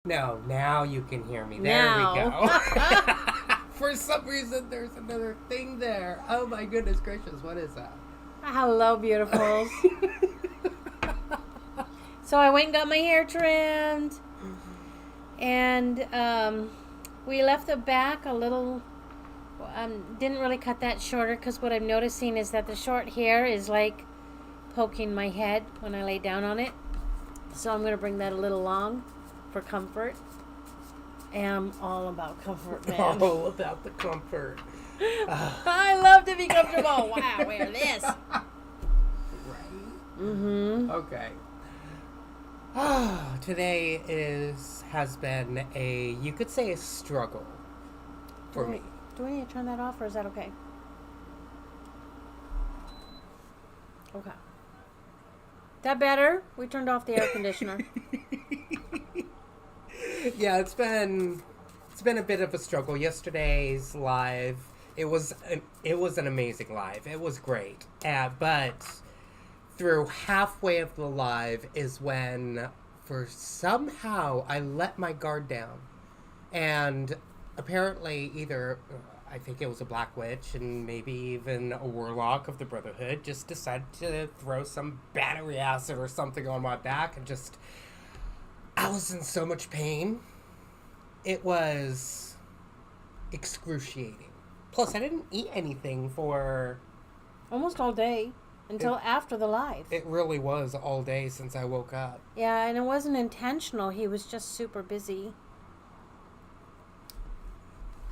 No, now you can hear me. There Now. we go. For some reason, there's another thing there. Oh my goodness gracious, what is that? Hello, beautifuls. So I went and got my hair trimmed. And we left the back a little... didn't really cut that shorter because what I'm noticing is that the short hair is like poking my head when I lay down on it. So I'm going to bring that a little long for comfort. And I'm all about comfort, man. All about the comfort. I love to be comfortable. Wow, wear this. Right? Mm-hmm. Okay. Today has been you could say a struggle for me. Do we need to turn that off or is that okay? Okay. That better? We turned off the air conditioner. Yeah, it's been a bit of a struggle. Yesterday's live, it was an amazing live. It was great. But through halfway of the live is when somehow I let my guard down. And apparently either I think it was a black witch and maybe even a warlock of the Brotherhood just decided to throw some battery acid or something on my back and I was in so much pain. It was excruciating. Plus, I didn't eat anything for... almost all day. Until after the live. It really was all day since I woke up. Yeah, and it wasn't intentional. He was just super busy.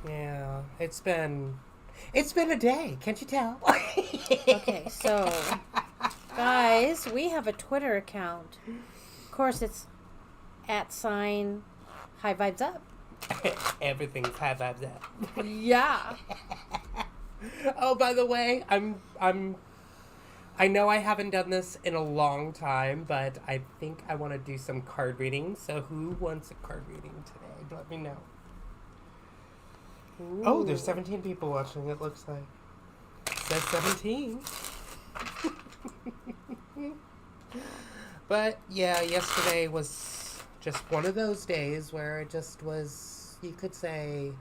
Yeah, it's been a day. Can't you tell? Okay, so, guys, we have a Twitter account. Of course, it's @HighVibesUp. Everything's HighVibesUp. Yeah. Oh, by the way, I know I haven't done this in a long time, but I think I want to do some card reading. So who wants a card reading today? Let me know. Ooh. Oh, there's 17 people watching, it looks like. It says 17. But, yeah, yesterday was just one of those days where it just was, you could say...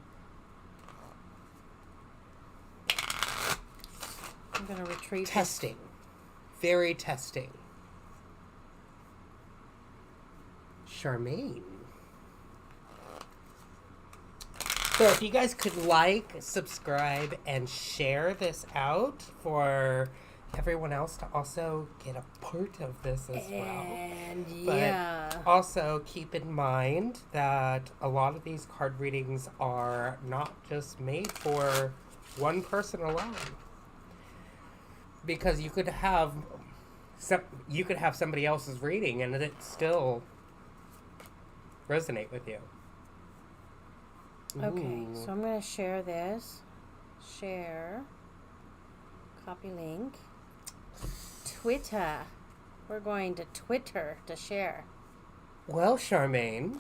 I'm going to retrieve testing. Very testing. Charmaine. So if you guys could like, subscribe, and share this out for everyone else to also get a part of this as well. And yeah. But also keep in mind that a lot of these card readings are not just made for one person alone. Because you could have somebody else's reading and it still resonate with you. Okay, Ooh. so I'm going to share this. Share. Copy link. Twitter. We're going to Twitter to share. Well, Charmaine.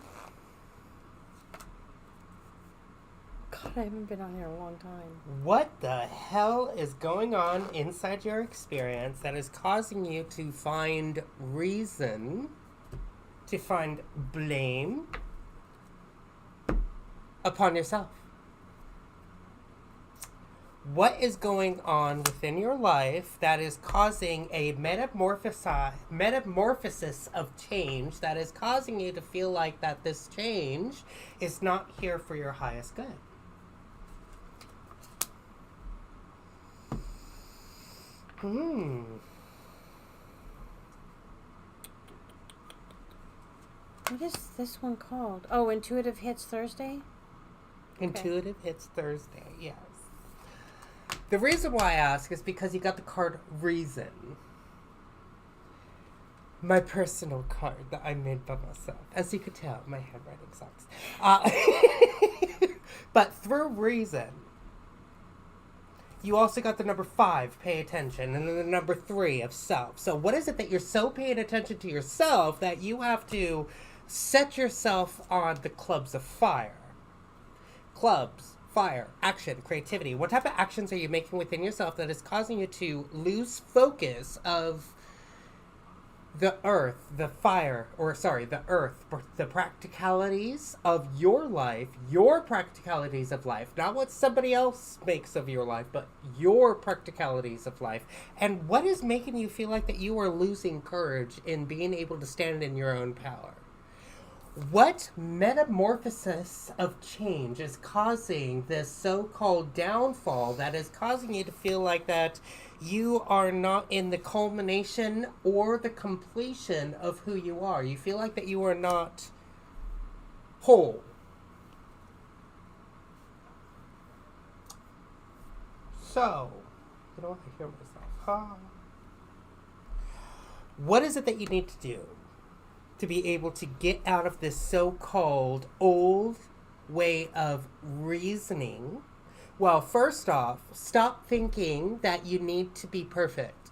God, I haven't been on here a long time. What the hell is going on inside your experience that is causing you to find reason, to find blame upon yourself? What is going on within your life that is causing a metamorphosis of change that is causing you to feel like that this change is not here for your highest good? What is this one called? Oh, Intuitive Hits Thursday? Intuitive Hits Thursday, yes. The reason why I ask is because you got the card Reason. My personal card that I made by myself. As you could tell, my handwriting sucks. But through Reason, you also got the number 5, pay attention, and then the number 3 of self. So what is it that you're so paying attention to yourself that you have to set yourself on the clubs of fire? Clubs, fire, action, creativity. What type of actions are you making within yourself that is causing you to lose focus of the earth, the fire, the earth, the practicalities of your life, your practicalities of life, not what somebody else makes of your life, but your practicalities of life. And what is making you feel like that you are losing courage in being able to stand in your own power? What metamorphosis of change is causing this so-called downfall that is causing you to feel like that you are not in the culmination or the completion of who you are? You feel like that you are not whole. So, you know what? I hear myself. What is it that you need to do to be able to get out of this so-called old way of reasoning? Well, first off, stop thinking that you need to be perfect.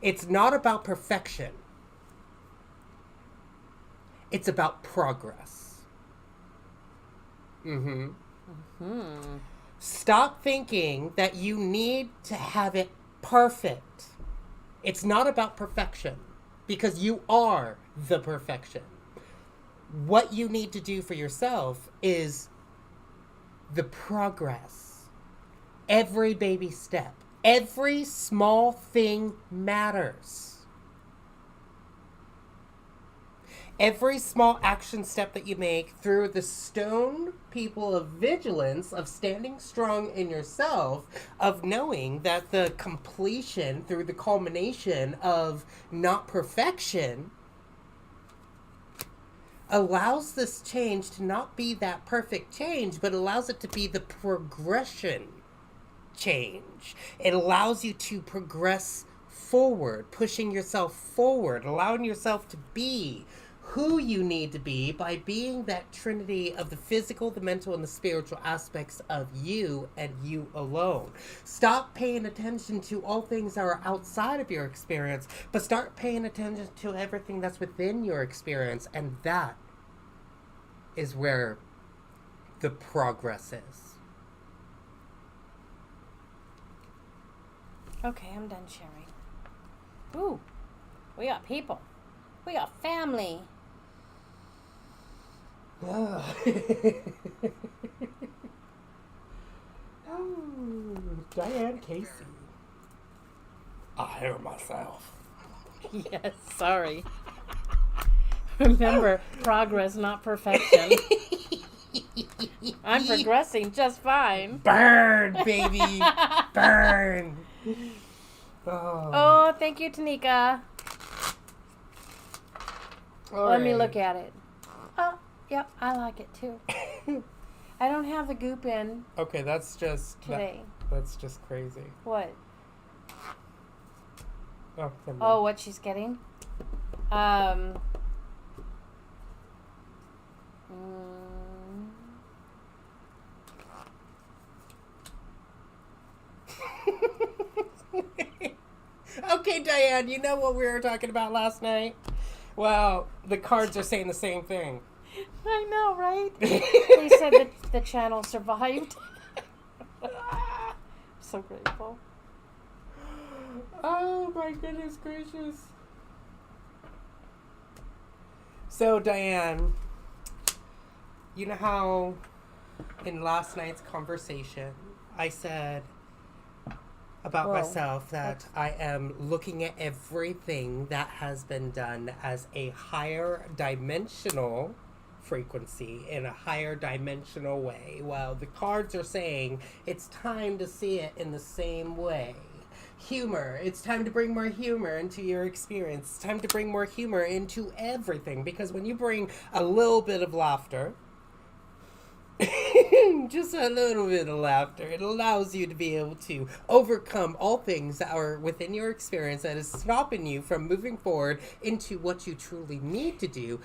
It's not about perfection. It's about progress. Stop thinking that you need to have it perfect. It's not about perfection, because you are the perfection. What you need to do for yourself is the progress. Every baby step, every small thing matters. Every small action step that you make through the stone people of vigilance, of standing strong in yourself, of knowing that the completion through the culmination of not perfection allows this change to not be that perfect change, but allows it to be the progression change. It allows you to progress forward, pushing yourself forward, allowing yourself to be who you need to be by being that trinity of the physical, the mental, and the spiritual aspects of you and you alone. Stop paying attention to all things that are outside of your experience, but start paying attention to everything that's within your experience, and that is where the progress is. Okay, I'm done sharing. Ooh, we got people. We got family. Oh, Diane Casey. I hear myself. Yes, sorry. Remember, progress, not perfection. I'm progressing just fine. Burn, baby. Burn. Oh, thank you, Tanika. Let me look at it. Oh, yep, I like it too. I don't have the goop in. Okay, that's just today. That's just crazy. What? Oh, never mind. Oh, what she's getting? Okay, Diane, you know what we were talking about last night? Well, the cards are saying the same thing. I know, right? They said that the channel survived. So grateful. Oh my goodness gracious. So, Diane, you know how in last night's conversation I said about myself that I am looking at everything that has been done as a higher dimensional frequency in a higher dimensional way? Well, the cards are saying it's time to see it in the same way. Humor. It's time to bring more humor into your experience. It's time to bring more humor into everything, because when you bring a little bit of laughter, just a little bit of laughter, it allows you to be able to overcome all things that are within your experience that is stopping you from moving forward into what you truly need to do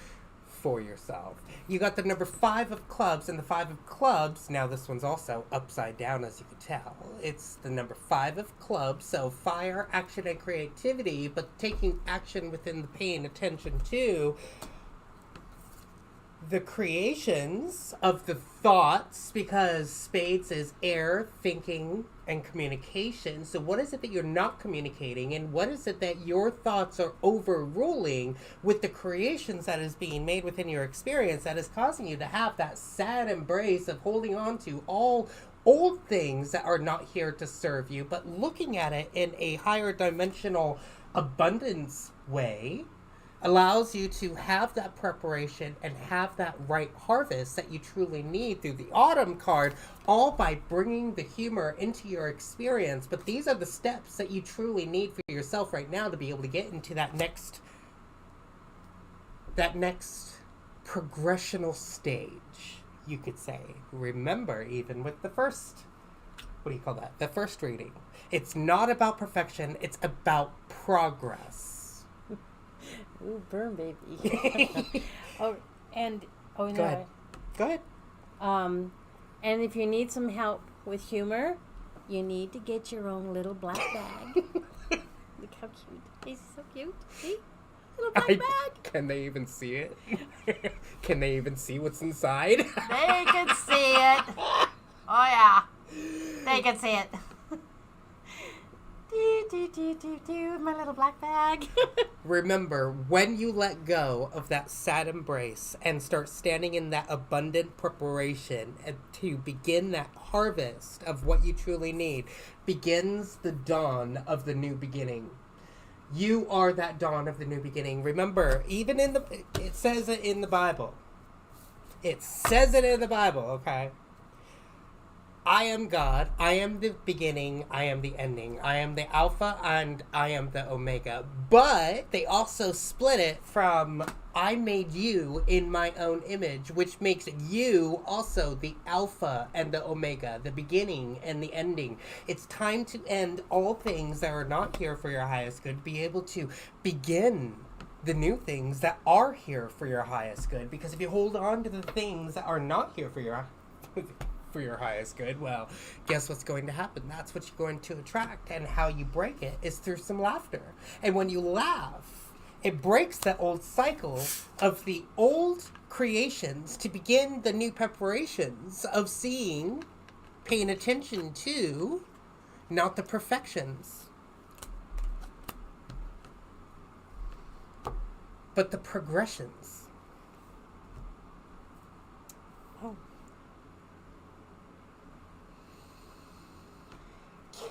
for yourself. You got the number 5 of clubs, and the 5 of clubs, now this one's also upside down, as you can tell. It's the number 5 of clubs, so fire, action, and creativity, but taking action within the paying attention to the creations of the thoughts, because spades is air, thinking, and communication. So what is it that you're not communicating, and what is it that your thoughts are overruling with the creations that is being made within your experience that is causing you to have that sad embrace of holding on to all old things that are not here to serve you, but looking at it in a higher dimensional abundance way allows you to have that preparation and have that right harvest that you truly need through the autumn card, all by bringing the humor into your experience. But these are the steps that you truly need for yourself right now to be able to get into that next progressional stage, you could say. Remember, even with the first, the first reading, it's not about perfection, it's about progress. Ooh, burn, baby. Go ahead. And if you need some help with humor, you need to get your own little black bag. Look how cute. He's so cute. See? Little black bag. Can they even see it? Can they even see what's inside? They can see it. Oh, yeah. They can see it. My little black bag. Remember, when you let go of that sad embrace and start standing in that abundant preparation and to begin that harvest of what you truly need, begins the dawn of the new beginning. You are that dawn of the new beginning. Remember, even it says it in the Bible. It says it in the Bible, okay? I am God, I am the beginning, I am the ending, I am the Alpha, and I am the Omega. But they also split it from, I made you in my own image, which makes you also the Alpha and the Omega, the beginning and the ending. It's time to end all things that are not here for your highest good, be able to begin the new things that are here for your highest good. Because if you hold on to the things that are not here for your highest good, well, guess what's going to happen? That's what you're going to attract, and how you break it is through some laughter. And when you laugh, it breaks that old cycle of the old creations to begin the new preparations of seeing, paying attention to, not the perfections, but the progressions. Oh.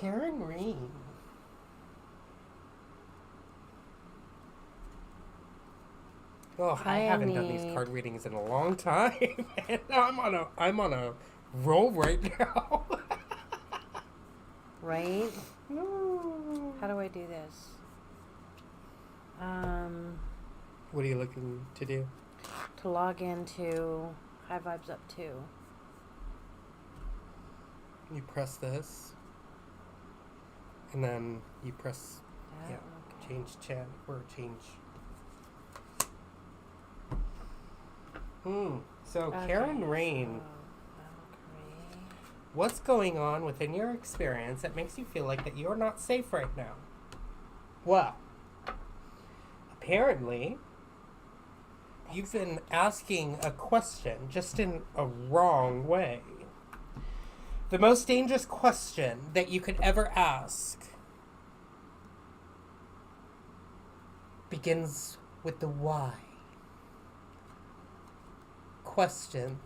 Karen Rain. Oh, I haven't done these card readings in a long time. And I'm on a roll right now. Right? No. How do I do this? What are you looking to do? To log into HighVibesUp 2. You press this, and then you press Okay. change chat or change. So Okay, Karen Rain, okay. what's going on within your experience that makes you feel like that you're not safe right now? Well, apparently, you've been asking a question just in a wrong way. The most dangerous question that you could ever ask begins with the why. Question.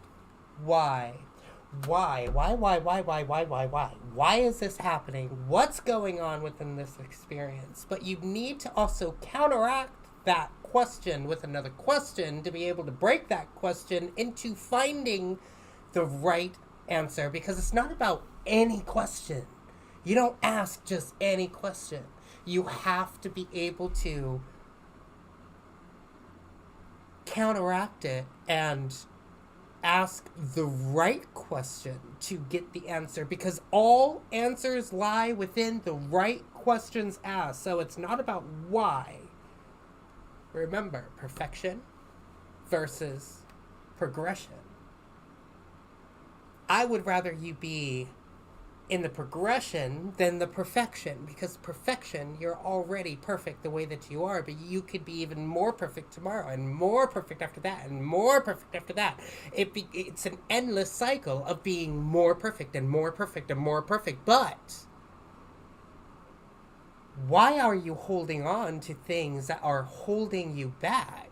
Why? Why? Why is this happening? What's going on within this experience? But you need to also counteract that question with another question to be able to break that question into finding the right answer, because it's not about any question. You don't ask just any question. You have to be able to counteract it and ask the right question to get the answer, because all answers lie within the right questions asked. So it's not about why. Remember, perfection versus progression. I would rather you be in the progression than the perfection, because perfection, you're already perfect the way that you are, but you could be even more perfect tomorrow, and more perfect after that, and more perfect after that. It's an endless cycle of being more perfect and more perfect and more perfect. But why are you holding on to things that are holding you back?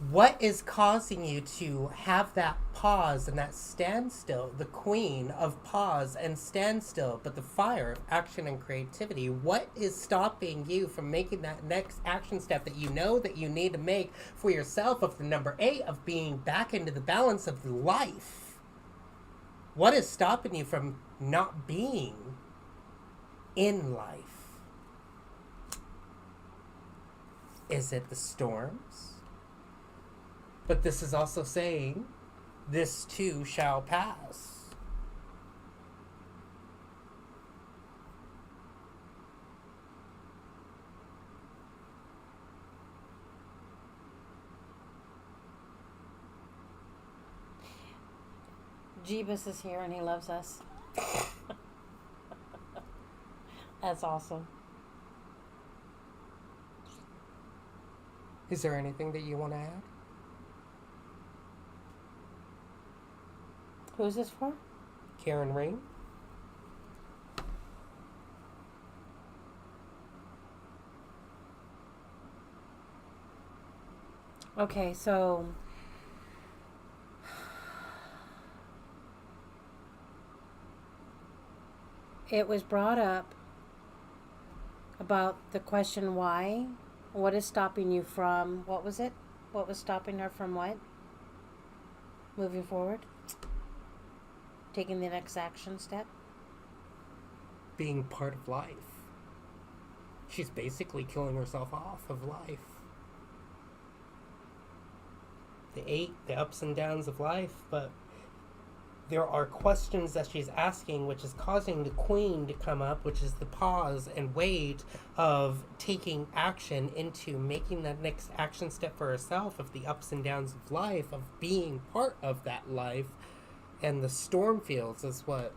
What is causing you to have that pause and that standstill, the queen of pause and standstill, but the fire of action and creativity? What is stopping you from making that next action step that you know that you need to make for yourself, of the number 8, of being back into the balance of life? What is stopping you from not being in life? Is it the storms? But this is also saying, this too shall pass. Jeebus is here and he loves us. That's awesome. Is there anything that you want to add? Who's this for? Karen Rain? Okay, so it was brought up about the question why. What is stopping you from, what was it? What was stopping her from what? Moving forward? Taking the next action step? Being part of life. She's basically killing herself off of life. The 8, the ups and downs of life, but there are questions that she's asking, which is causing the queen to come up, which is the pause and wait of taking action into making that next action step for herself, of the ups and downs of life, of being part of that life. And the storm fields is what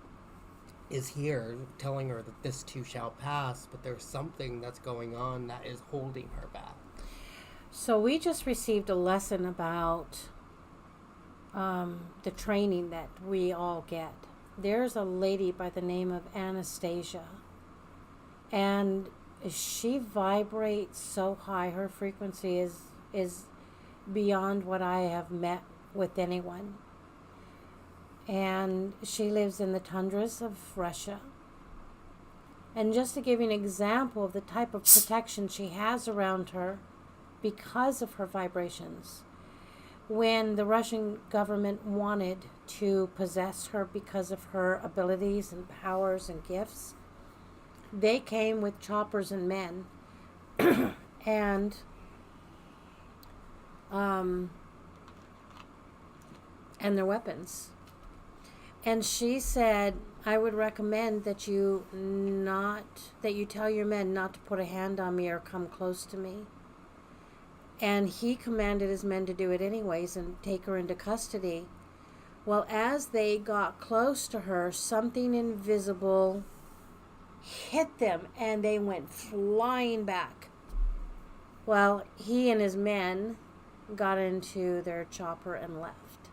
is here, telling her that this too shall pass, but there's something that's going on that is holding her back. So we just received a lesson about the training that we all get. There's a lady by the name of Anastasia, and she vibrates so high. Her frequency is beyond what I have met with anyone. And she lives in the tundras of Russia. And just to give you an example of the type of protection she has around her because of her vibrations, when the Russian government wanted to possess her because of her abilities and powers and gifts, they came with choppers and men and their weapons. And she said, I would recommend that you tell your men not to put a hand on me or come close to me. And he commanded his men to do it anyways and take her into custody. Well, as they got close to her, something invisible hit them and they went flying back. Well, he and his men got into their chopper and left.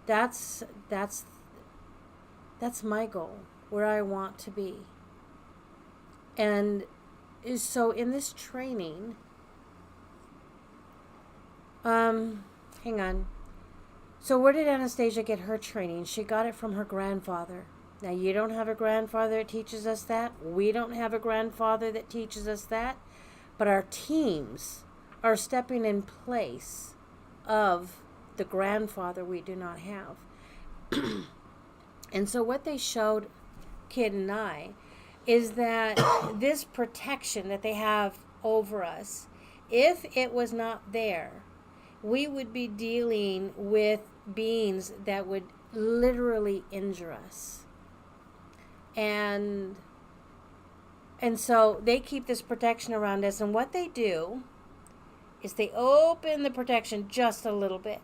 That's my goal, where I want to be. And so in this training, hang on. So where did Anastasia get her training? She got it from her grandfather. Now, you don't have a grandfather that teaches us that. We don't have a grandfather that teaches us that. But our teams are stepping in place of the grandfather we do not have. And so what they showed Kid and I is that this protection that they have over us, if it was not there, we would be dealing with beings that would literally injure us. And so they keep this protection around us, and what they do is they open the protection just a little bit.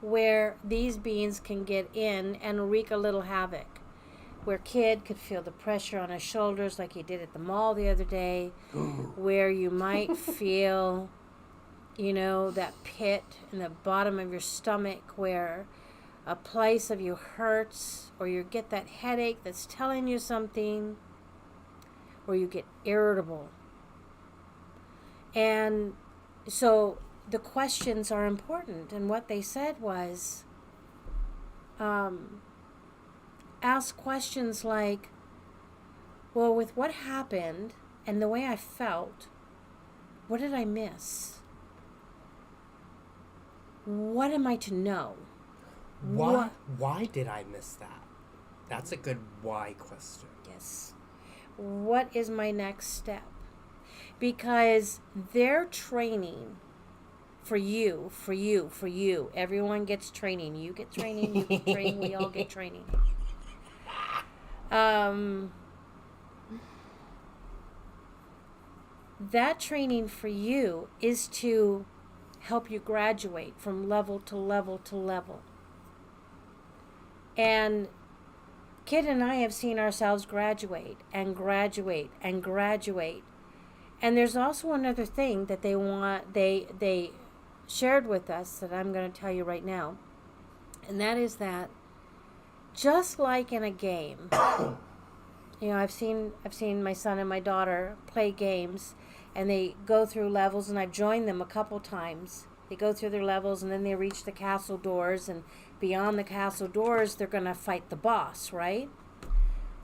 where these beings can get in and wreak a little havoc. Where kid could feel the pressure on his shoulders like he did at the mall the other day. Where you might feel, that pit in the bottom of your stomach where a place of you hurts, or you get that headache that's telling you something, or you get irritable. And so the questions are important. And what they said was, ask questions like, well, with what happened and the way I felt, what did I miss? What am I to know? Why did I miss that? That's a good why question. Yes. What is my next step? Because they're training for you. Everyone gets training. You get training, you get training, we all get training. That training for you is to help you graduate from level to level to level. And Kid and I have seen ourselves graduate and graduate and graduate. And there's also another thing that they shared with us that I'm going to tell you right now. And that is that just like in a game, I've seen my son and my daughter play games, and they go through levels, and I've joined them a couple times. They go through their levels, and then they reach the castle doors, and beyond the castle doors, they're going to fight the boss, right?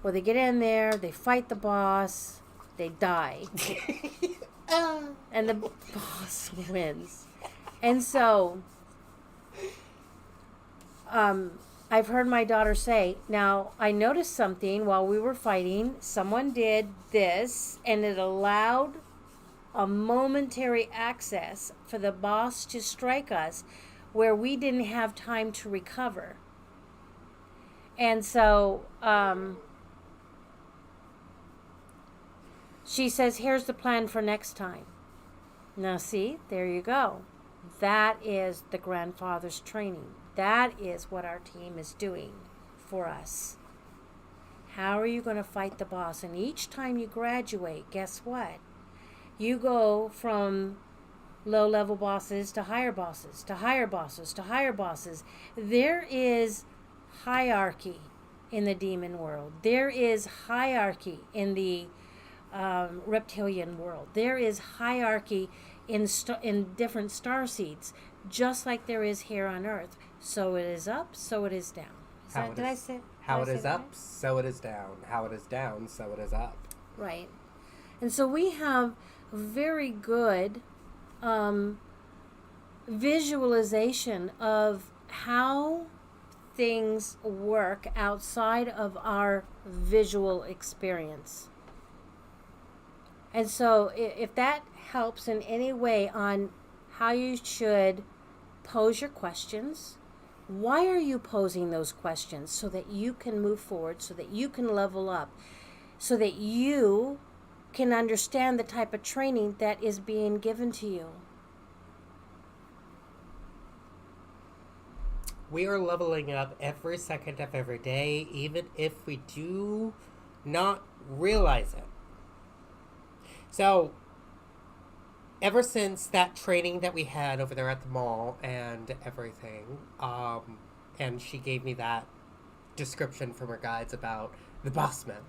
Well, they get in there, they fight the boss, they die. And the boss wins. And so, I've heard my daughter say, now, I noticed something while we were fighting. Someone did this, and it allowed a momentary access for the boss to strike us where we didn't have time to recover. And so, she says, here's the plan for next time. Now, see, there you go. That is the grandfather's training. That is what our team is doing for us. How are you going to fight the boss? And each time you graduate, guess what? You go from low-level bosses to higher bosses, to higher bosses, to higher bosses. There is hierarchy in the demon world. There is hierarchy in the reptilian world. There is hierarchy in different star seeds, just like there is here on Earth. So it is up, so it is down. How it is up, so it is down. How it is down, so it is up. Right. And so we have very good visualization of how things work outside of our visual experience. And so if that helps in any way on how you should pose your questions, why are you posing those questions? So that you can move forward, so that you can level up, so that you can understand the type of training that is being given to you. We are leveling up every second of every day, even if we do not realize it. So, ever since that training that we had over there at the mall and everything, and she gave me that description from her guides about the bossman,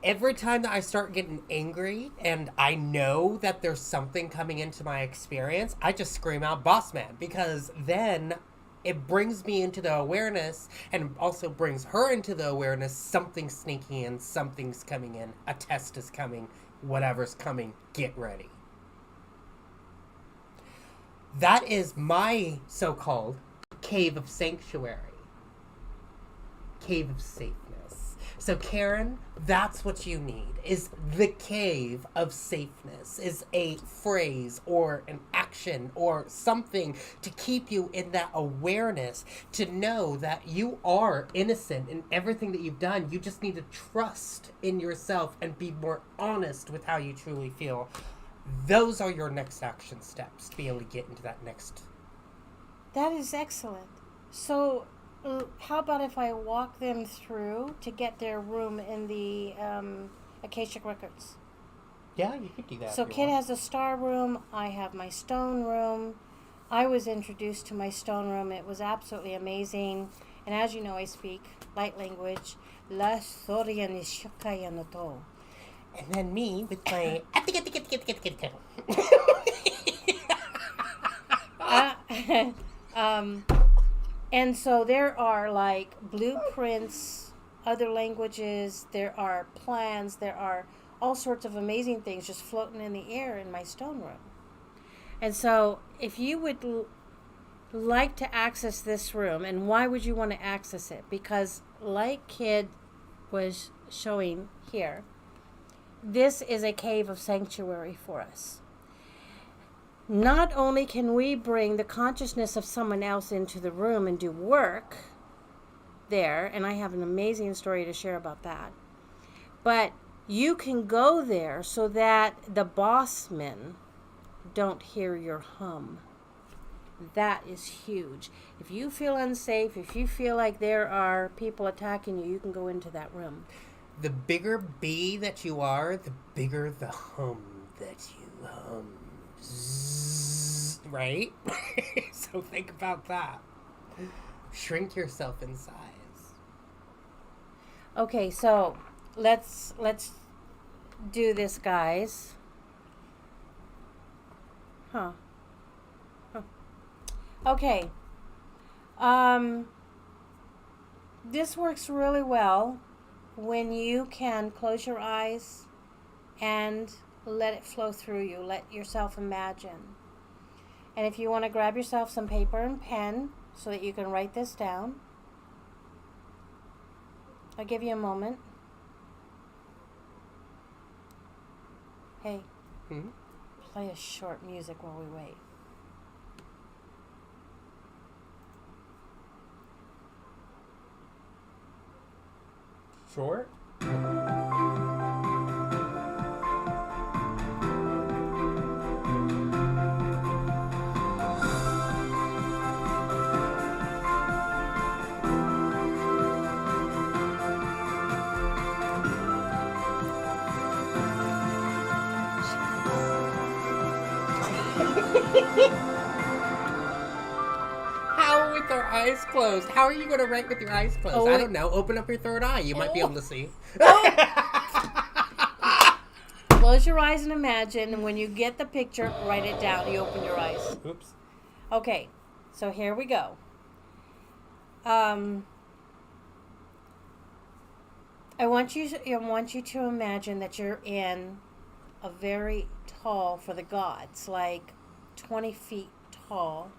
every time that I start getting angry and I know that there's something coming into my experience, I just scream out bossman, because then it brings me into the awareness and also brings her into the awareness. Something's sneaking in, something's coming in, a test is coming, whatever's coming, get ready. That is my so-called cave of sanctuary. Cave of safeness. So Karen, that's what you need, is the cave of safeness, is a phrase or an action or something to keep you in that awareness, to know that you are innocent in everything that you've done. You just need to trust in yourself and be more honest with how you truly feel. Those are your next action steps to be able to get into that next That is excellent. So, how about if I walk them through to get their room in the Akashic Records? Yeah, you could do that. So, Kit has a star room. I have my stone room. I was introduced to my stone room. It was absolutely amazing. And as you know, I speak light language. La Soria ni Shakaya no To. And then me with my... And so there are like blueprints, other languages, there are plans, there are all sorts of amazing things just floating in the air in my stone room. And so if you would like to access this room, and why would you want to access it? Because like Kid was showing here, this is a cave of sanctuary for us. Not only can we bring the consciousness of someone else into the room and do work there, and I have an amazing story to share about that, but you can go there so that the bossmen don't hear your hum. That is huge. If you feel unsafe, if you feel like there are people attacking you, you can go into that room. The bigger bee that you are, the bigger the hum that you hum. Zzz, right? So think about that. Shrink yourself in size. Okay, so let's do this, guys. Okay. This works really well when you can close your eyes and let it flow through you. Let yourself imagine. And if you want to grab yourself some paper and pen so that you can write this down, I'll give you a moment. Hey, play a short music while we wait. Short? How with our eyes closed? How are you going to write with your eyes closed? Oh, I don't know. Open up your third eye. You might be able to see. Close your eyes and imagine, and when you get the picture, write it down. You open your eyes. Oops. Okay, so here we go. I want you to imagine that you're in a very tall, for the gods, like 20 feet tall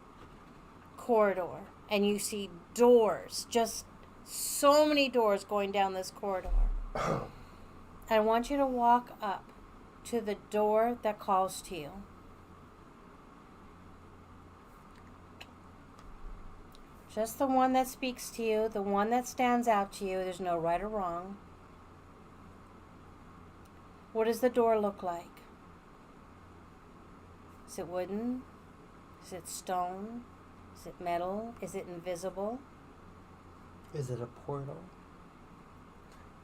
corridor, and you see doors, just so many doors going down this corridor. I want you to walk up to the door that calls to you. Just the one that speaks to you, the one that stands out to you. There's no right or wrong. What does the door look like? Is it wooden? Is it stone? Is it metal? Is it invisible? Is it a portal?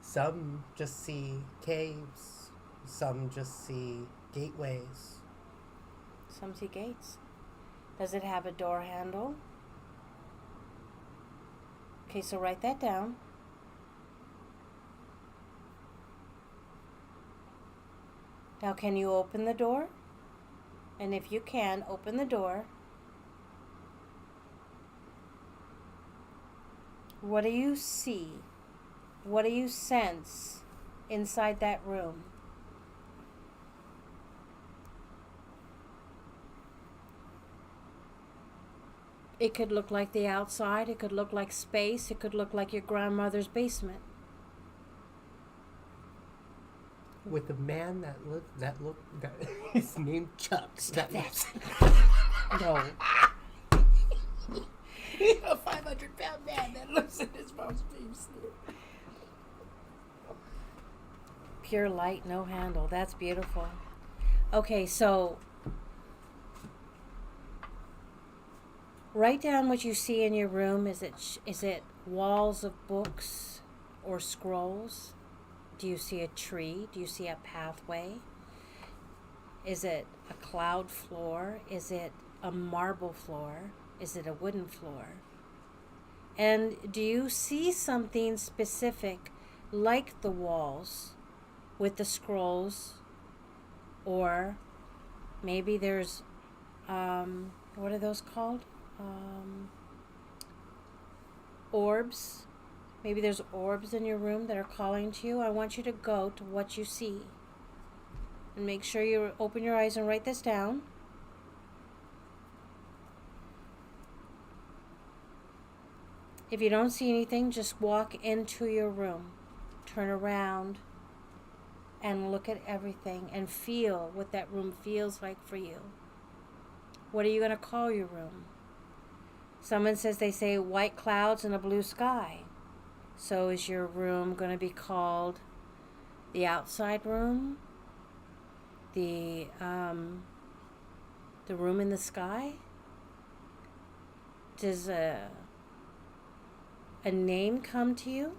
Some just see caves. Some just see gateways. Some see gates. Does it have a door handle? Okay, so write that down. Now, can you open the door? And if you can, open the door. What do you see? What do you sense inside that room? It could look like the outside. It could look like space. It could look like your grandmother's basement. With a man that is named Chuck. Stop that. No. A 500-pound man that lives in his mom's basement. Pure light, no handle. That's beautiful. Okay, so Write down what you see in your room. Is it walls of books or scrolls? Do you see a tree? Do you see a pathway? Is it a cloud floor? Is it a marble floor? Is it a wooden floor? And do you see something specific like the walls with the scrolls? Or maybe there's, what are those called? Orbs. Maybe there's orbs in your room that are calling to you. I want you to go to what you see. And make sure you open your eyes and write this down. If you don't see anything, just walk into your room. Turn around and look at everything and feel what that room feels like for you. What are you going to call your room? Someone says they say white clouds and a blue sky. So is your room going to be called the outside room? The room in the sky? Does a name come to you?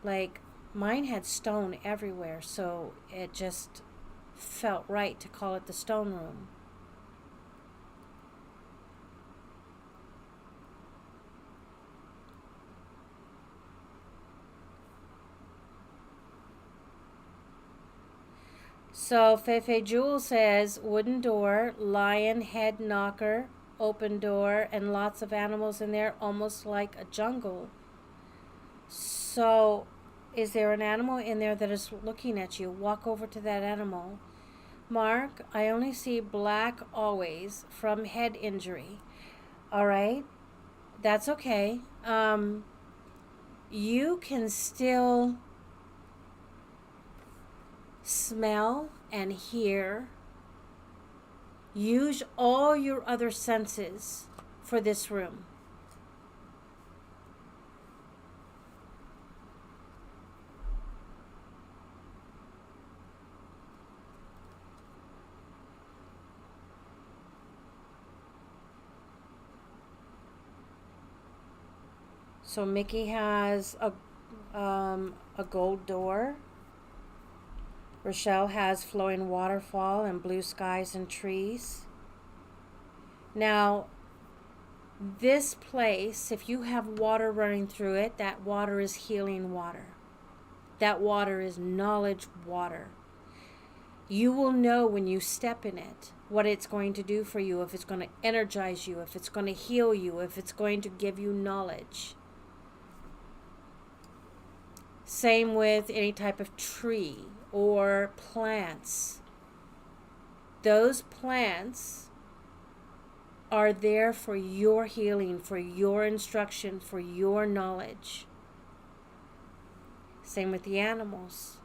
Like mine had stone everywhere, so it just felt right to call it the stone room. So Fefe Jewel says wooden door, lion head knocker, open door, and lots of animals in there, almost like a jungle. So is there an animal in there that is looking at you? Walk over to that animal. Mark, I only see black always from head injury. All right, that's okay. You can still smell and hear. Use all your other senses for this room. So Mickey has a gold door. Rochelle has flowing waterfall and blue skies and trees. Now, this place, if you have water running through it, that water is healing water. That water is knowledge water. You will know when you step in it what it's going to do for you, if it's going to energize you, if it's going to heal you, if it's going to give you knowledge. Same with any type of tree or plants. Those plants are there for your healing, for your instruction, for your knowledge. Same with the animals.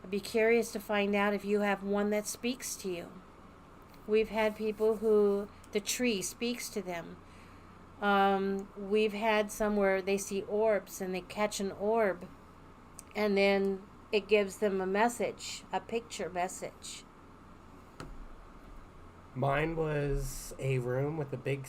I'd be curious to find out if you have one that speaks to you. We've had people who the tree speaks to them. We've had some where they see orbs and they catch an orb and then it gives them a message, a picture message. Mine was a room with a big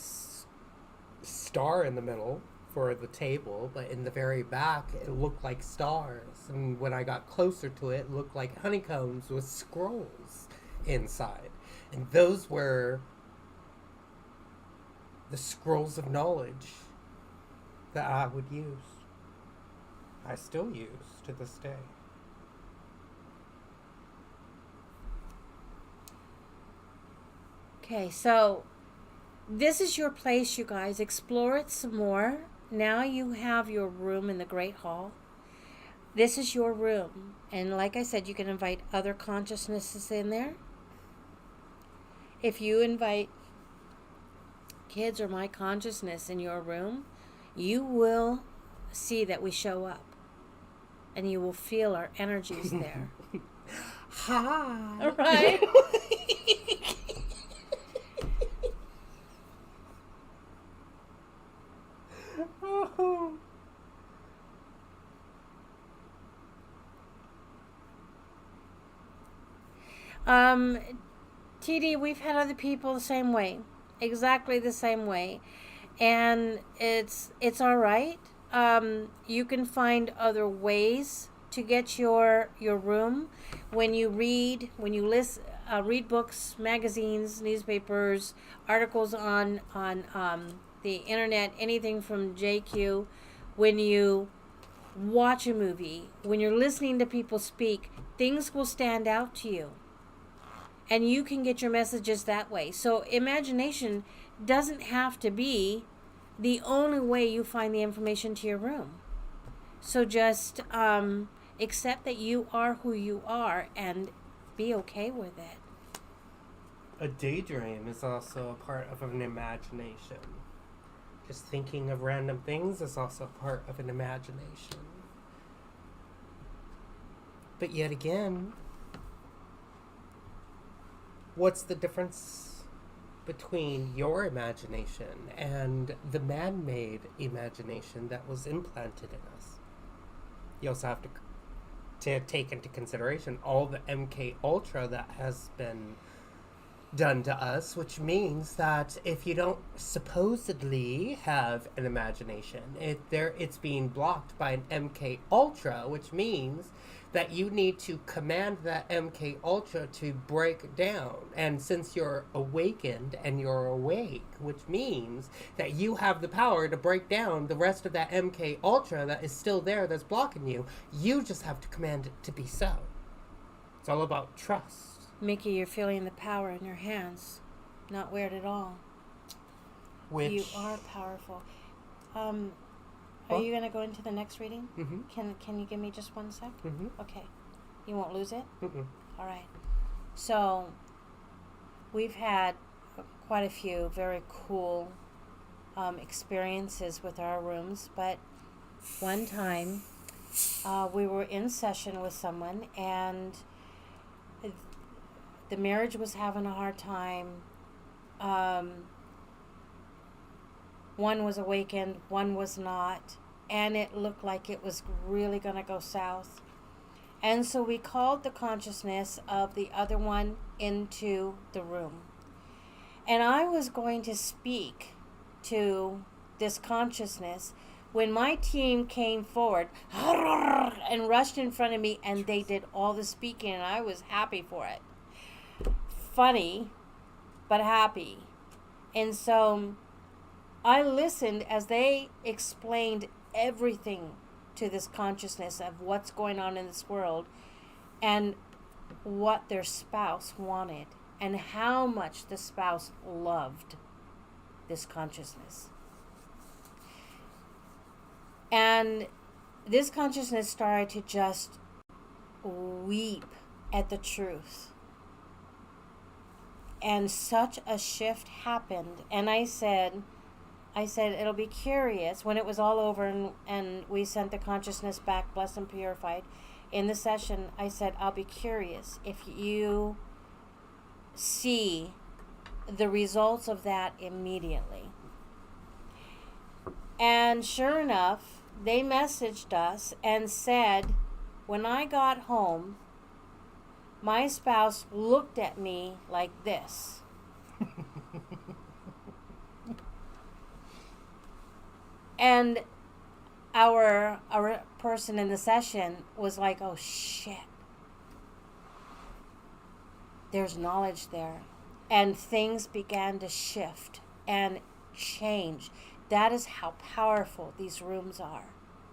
star in the middle for the table, but in the very back it looked like stars. And when I got closer to it, it looked like honeycombs with scrolls inside. And those were the scrolls of knowledge that I would use. I still use to this day. Okay, so this is your place, you guys. Explore it some more. Now you have your room in the Great Hall. This is your room. And like I said, you can invite other consciousnesses in there. If you invite kids or my consciousness in your room, you will see that we show up. And you will feel our energies there. Hi. All right. TD, we've had other people the same way, exactly the same way, and it's all right. You can find other ways to get your room. When you read books, magazines, newspapers, articles on the internet, anything from JQ. When you watch a movie, when you're listening to people speak, things will stand out to you. And you can get your messages that way. So imagination doesn't have to be the only way you find the information to your room. So just accept that you are who you are and be okay with it. A daydream is also a part of an imagination. Just thinking of random things is also part of an imagination. But yet again, what's the difference between your imagination and the man-made imagination that was implanted in us? You also have to take into consideration all the MK Ultra that has been done to us, which means that if you don't supposedly have an imagination, it's being blocked by an MK Ultra, which means that you need to command that MK Ultra to break down. And since you're awakened and you're awake, which means that you have the power to break down the rest of that MK Ultra that is still there, that's blocking you, you just have to command it to be so. It's all about trust. Mickey, you're feeling the power in your hands. Not weird at all. You are powerful. Are you going to go into the next reading? Mm-hmm. Can you give me just 1 sec? Mm-hmm. Okay. You won't lose it? Mm-mm. All right. So, we've had quite a few very cool experiences with our rooms, but one time we were in session with someone, and the marriage was having a hard time. One was awakened, one was not, and it looked like it was really going to go south. And so we called the consciousness of the other one into the room. And I was going to speak to this consciousness when my team came forward and rushed in front of me, and they did all the speaking, and I was happy for it. Funny, but happy. And so I listened as they explained everything to this consciousness of what's going on in this world and what their spouse wanted and how much the spouse loved this consciousness. And this consciousness started to just weep at the truth. And such a shift happened. And I said, it'll be curious. When it was all over and we sent the consciousness back, blessed and purified, in the session, I said, I'll be curious if you see the results of that immediately. And sure enough, they messaged us and said, when I got home, my spouse looked at me like this. And our person in the session was like, oh shit. There's knowledge there. And things began to shift and change. That is how powerful these rooms are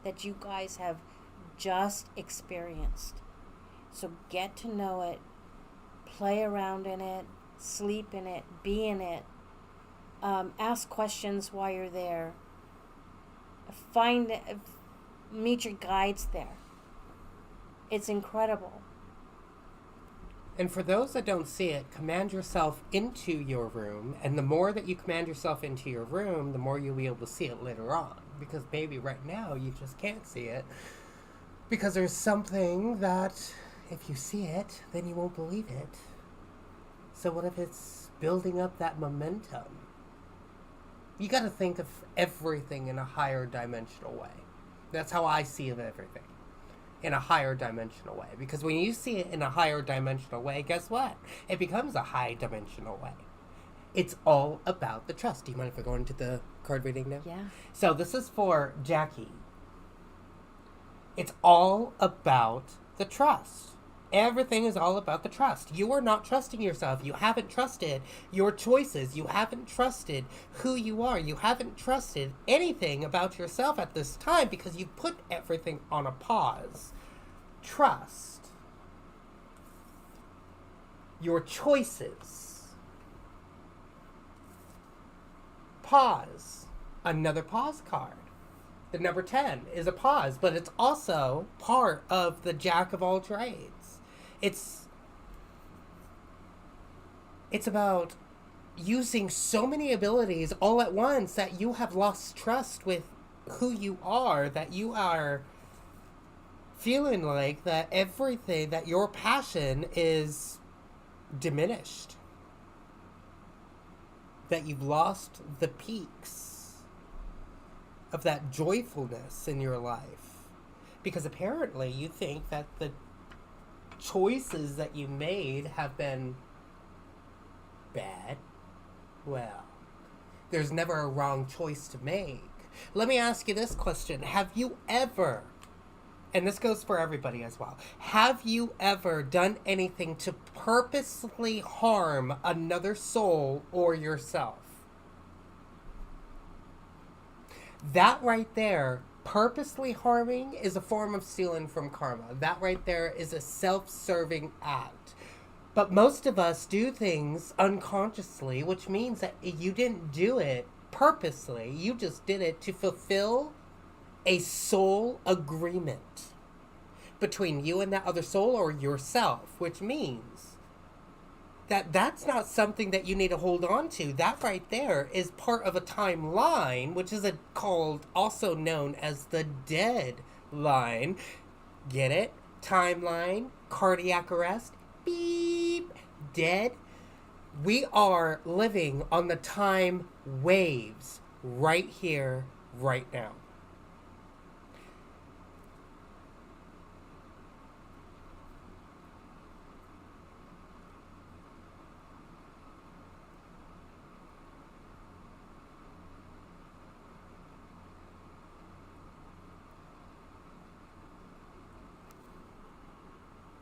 that you guys have just experienced. So get to know it, play around in it, sleep in it, be in it, ask questions while you're there, meet your guides there. It's incredible. And for those that don't see it, command yourself into your room, and the more that you command yourself into your room, the more you'll be able to see it later on. Because maybe right now you just can't see it, because there's something that if you see it, then you won't believe it. So what if it's building up that momentum? You got to think of everything in a higher dimensional way. That's how I see of everything. in a higher dimensional way. Because when you see it in a higher dimensional way, guess what? It becomes a high dimensional way. It's all about the trust. Do you mind if I go into the card reading now? Yeah. So this is for Jackie. It's all about the trust. Everything is all about the trust. You are not trusting yourself. You haven't trusted your choices. You haven't trusted who you are. You haven't trusted anything about yourself at this time because you've put everything on a pause. Trust your choices. Pause. Another pause card. The number 10 is a pause, but it's also part of the Jack of all trades. It's about using so many abilities all at once that you have lost trust with who you are, that you are feeling like that everything, that your passion is diminished. That you've lost the peaks of that joyfulness in your life. Because apparently you think that the choices that you made have been bad. Well, there's never a wrong choice to make. Let me ask you this question. Have you ever, and this goes for everybody as well, have you ever done anything to purposely harm another soul or yourself? That right there, purposely harming, is a form of stealing from karma. That right there is a self-serving act. But most of us do things unconsciously, which means that you didn't do it purposely. You just did it to fulfill a soul agreement between you and that other soul or yourself, which means that that's not something that you need to hold on to. That right there is part of a timeline, which is called, also known as the dead line. Get it? Timeline, cardiac arrest, beep, dead. We are living on the time waves right here, right now.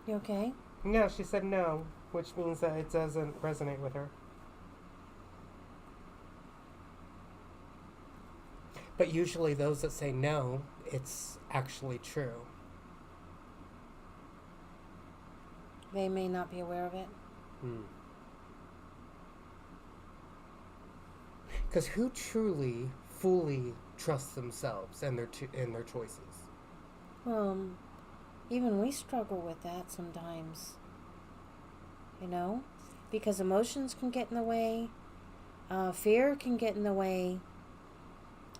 You okay? No, she said no, which means that it doesn't resonate with her. But usually those that say no, it's actually true. They may not be aware of it. Because who truly, fully trusts themselves and their choices? Even we struggle with that sometimes. You know? Because emotions can get in the way. Fear can get in the way.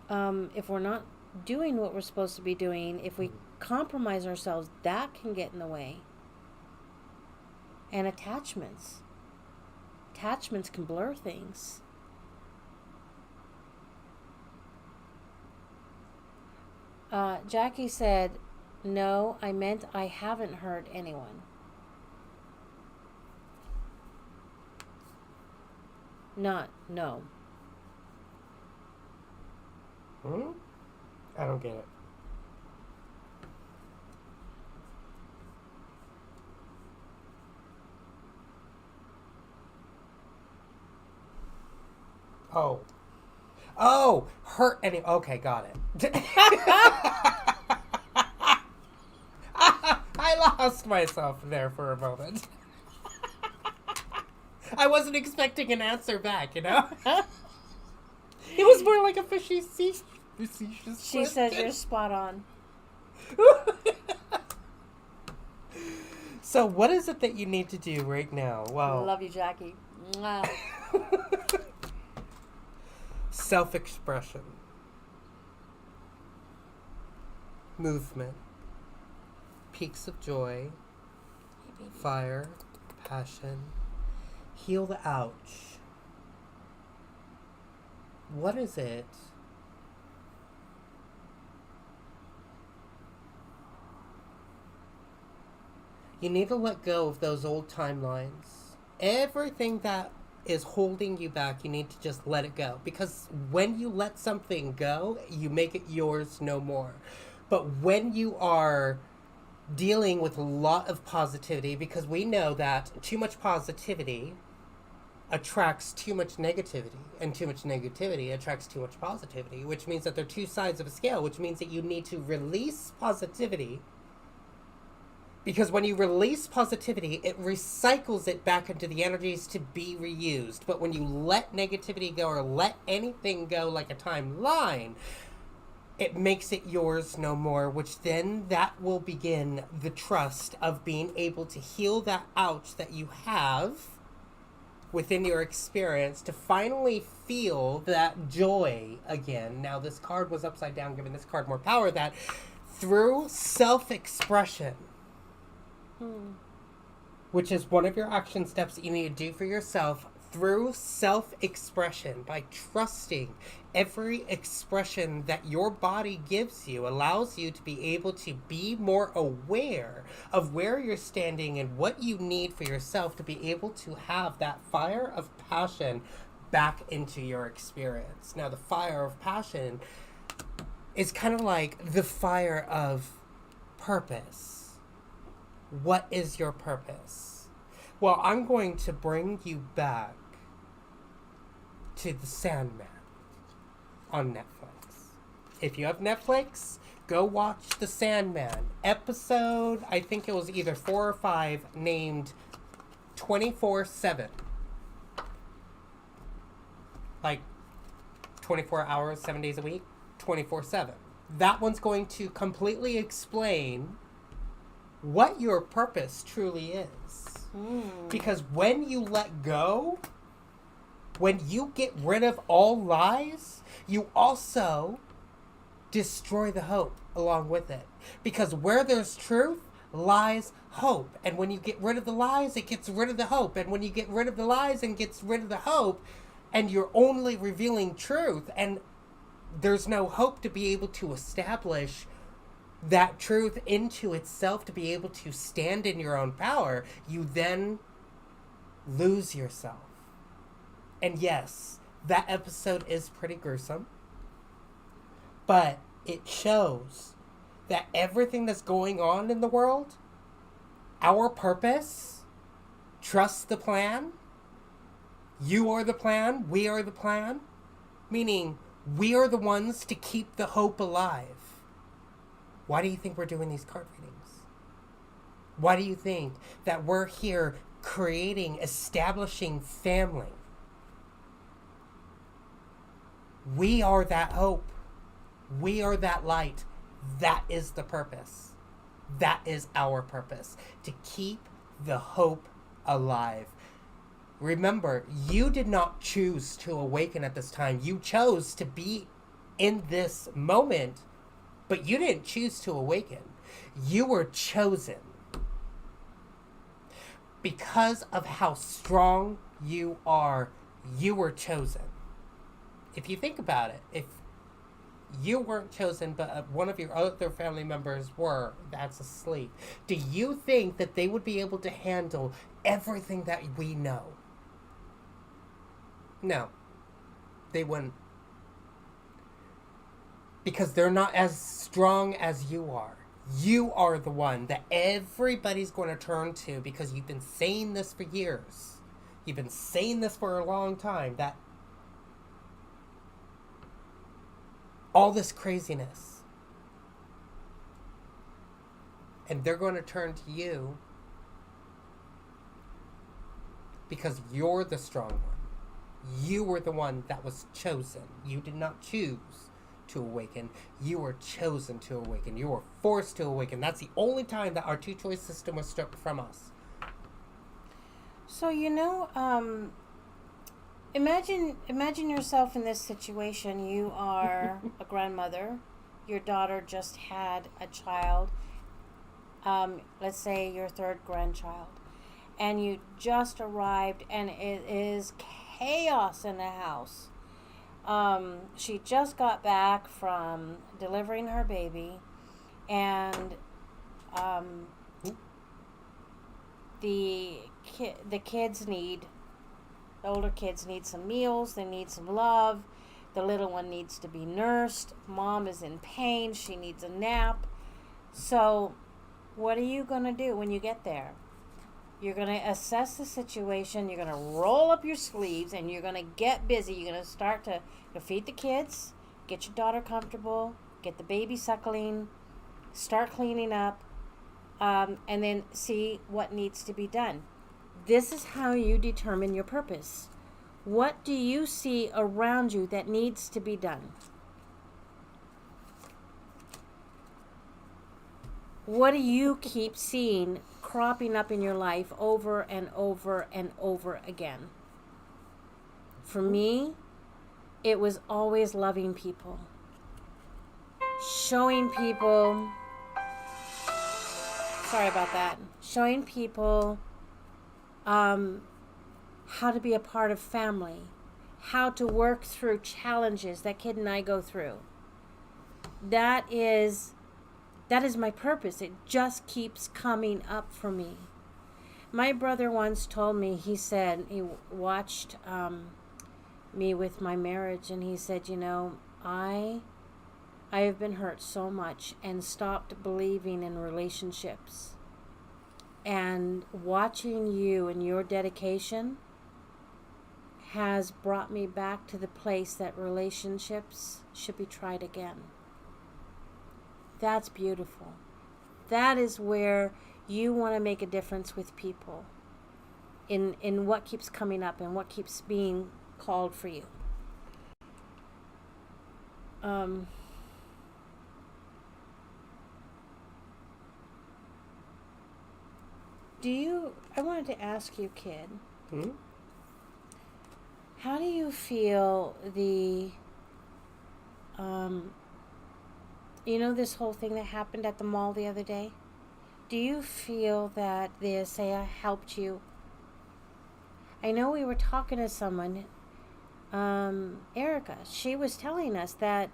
If we're not doing what we're supposed to be doing, if we compromise ourselves, that can get in the way. And attachments. Attachments can blur things. Jackie said, no, I meant I haven't hurt anyone. No. I don't get it. Oh, hurt any. Okay, got it. I lost myself there for a moment. I wasn't expecting an answer back, you know? It was more like a facetious She says you're spot on. So what is it that you need to do right now? Well, Love you, Jackie. Mwah. Self-expression. Movement. Peaks of joy. Fire. Passion. Heal the ouch. What is it You need to let go of those old timelines. Everything that is holding you back, you need to just let it go. Because when you let something go, you make it yours no more. But when you are dealing with a lot of positivity, because we know that too much positivity attracts too much negativity, and too much negativity attracts too much positivity, which means that they're two sides of a scale, which means that you need to release positivity, because when you release positivity, it recycles it back into the energies to be reused. But when you let negativity go, or let anything go like a timeline, it makes it yours no more, which then that will begin the trust of being able to heal that ouch that you have within your experience, to finally feel that joy again. Now, this card was upside down, giving this card more power, that through self-expression, which is one of your action steps that you need to do for yourself, through self-expression, by trusting every expression that your body gives you, allows you to be able to be more aware of where you're standing and what you need for yourself to be able to have that fire of passion back into your experience. Now, the fire of passion is kind of like the fire of purpose. What is your purpose? Well, I'm going to bring you back to The Sandman on Netflix. If you have Netflix, go watch The Sandman. Episode, I think it was either 4 or 5, named 24/7. Like 24 hours, 7 days a week, 24/7. That one's going to completely explain what your purpose truly is. Because when you let go, when you get rid of all lies, you also destroy the hope along with it. Because where there's truth lies hope. And when you get rid of the lies, it gets rid of the hope. And when you get rid of the lies and gets rid of the hope, and you're only revealing truth, and there's no hope to be able to establish that truth into itself, to be able to stand in your own power, you then lose yourself. And yes, that episode is pretty gruesome, but it shows that everything that's going on in the world, our purpose, trust the plan, you are the plan, we are the plan, meaning we are the ones to keep the hope alive. Why do you think we're doing these card readings? Why do you think that we're here creating, establishing family? We are that hope. We are that light. That is the purpose. That is our purpose. To keep the hope alive. Remember, you did not choose to awaken at this time. You chose to be in this moment, but you didn't choose to awaken. You were chosen. Because of how strong you are, you were chosen. If you think about it, if you weren't chosen, but one of your other family members were, that's asleep, do you think that they would be able to handle everything that we know? No, they wouldn't. Because they're not as strong as you are. You are the one that everybody's going to turn to, because you've been saying this for years. You've been saying this for a long time, that all this craziness. And they're going to turn to you because you're the strong one. You were the one that was chosen. You did not choose to awaken. You were chosen to awaken. You were forced to awaken. That's the only time that our two-choice system was stripped from us. So, imagine yourself in this situation. You are a grandmother. Your daughter just had a child. Let's say your third grandchild. And you just arrived, and it is chaos in the house. She just got back from delivering her baby, and the kids need, the older kids need some meals, they need some love. The little one needs to be nursed. Mom is in pain, she needs a nap. So what are you going to do when you get there? You're going to assess the situation, you're going to roll up your sleeves, and you're going to get busy. You're going to start to feed the kids, get your daughter comfortable, get the baby suckling, start cleaning up, and then see what needs to be done. This is how you determine your purpose. What do you see around you that needs to be done? What do you keep seeing cropping up in your life over and over and over again? For me, it was always loving people. Showing people, sorry about that, showing people how to be a part of family, how to work through challenges that Kid and I go through. That is my purpose. It just keeps coming up for me. My brother once told me, he said, he watched me with my marriage, and he said, you know, I have been hurt so much and stopped believing in relationships. And watching you and your dedication has brought me back to the place that relationships should be tried again. That's beautiful. That is where you want to make a difference with people in what keeps coming up and what keeps being called for you. I wanted to ask you, Kid, how do you feel this whole thing that happened at the mall the other day? Do you feel that the Isaiah helped you? I know we were talking to someone, Erica. She was telling us that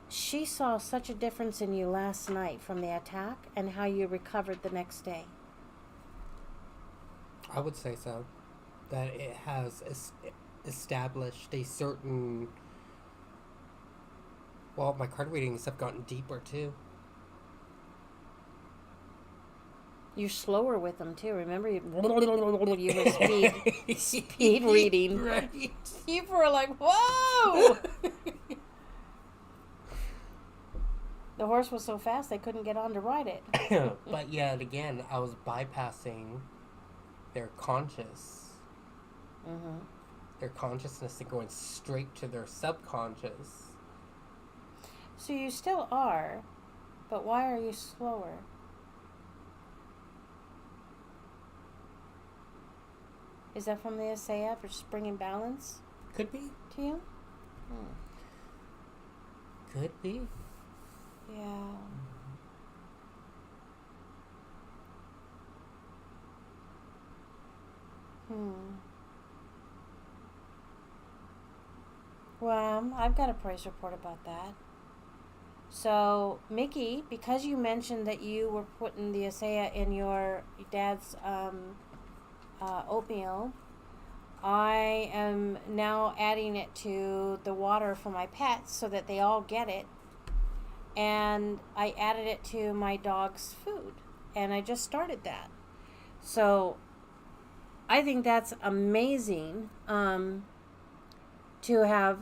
she saw such a difference in you last night from the attack and how you recovered the next day. I would say so. That it has established a certain... Well, my card readings have gotten deeper, too. You're slower with them, too. Remember, you were speed reading. Right. You were like, whoa! The horse was so fast, they couldn't get on to ride it. But yet again, I was bypassing their their consciousness, and going straight to their subconscious. So you still are, but why are you slower? Is that from the Isaiah for just bringing balance? Could be. To you? Could be. Yeah. Well, I've got a praise report about that. So, Mickey, because you mentioned that you were putting the Isaiah in your dad's oatmeal, I am now adding it to the water for my pets so that they all get it. And I added it to my dog's food. And I just started that. So, I think that's amazing to have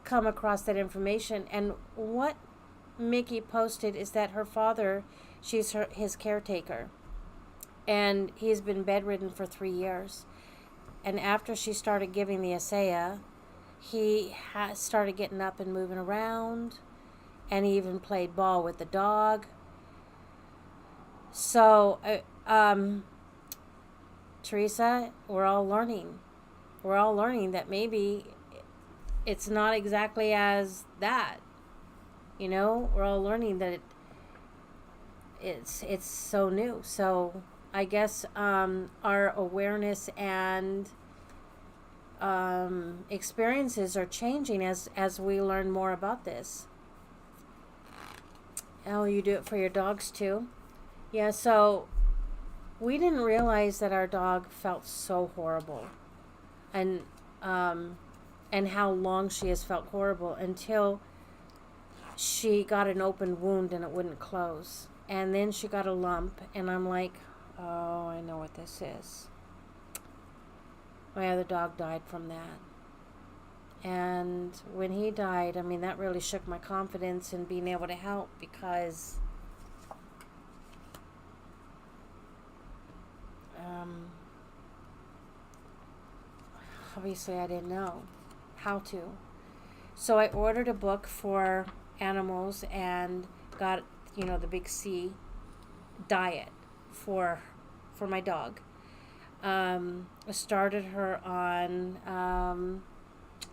come across that information. And what Mickey posted is that her father, she's his caretaker, and he's been bedridden for 3 years. And after she started giving the Isaiah, he started getting up and moving around, and he even played ball with the dog. So, Teresa, we're all learning. We're all learning that maybe it's not exactly as that. You know, we're all learning that it's so new. So I guess our awareness and experiences are changing as we learn more about this. Oh, you do it for your dogs too? Yeah, so we didn't realize that our dog felt so horrible, and how long she has felt horrible until she got an open wound and it wouldn't close. And then she got a lump, and I'm like, oh, I know what this is. My other dog died from that. And when he died, I mean, that really shook my confidence in being able to help, because obviously I didn't know how to. So I ordered a book for animals and got, the big C diet for my dog. I started her on,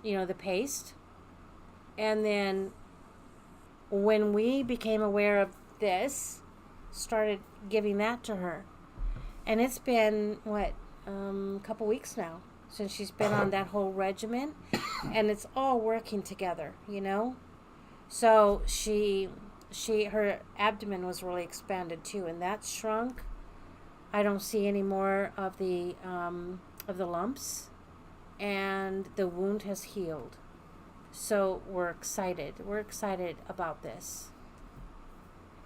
the paste. And then when we became aware of this, started giving that to her. And it's been, a couple weeks now since she's been on that whole regimen. And it's all working together, So her abdomen was really expanded too, and that shrunk. I don't see any more of the lumps, and the wound has healed. So we're excited. We're excited about this.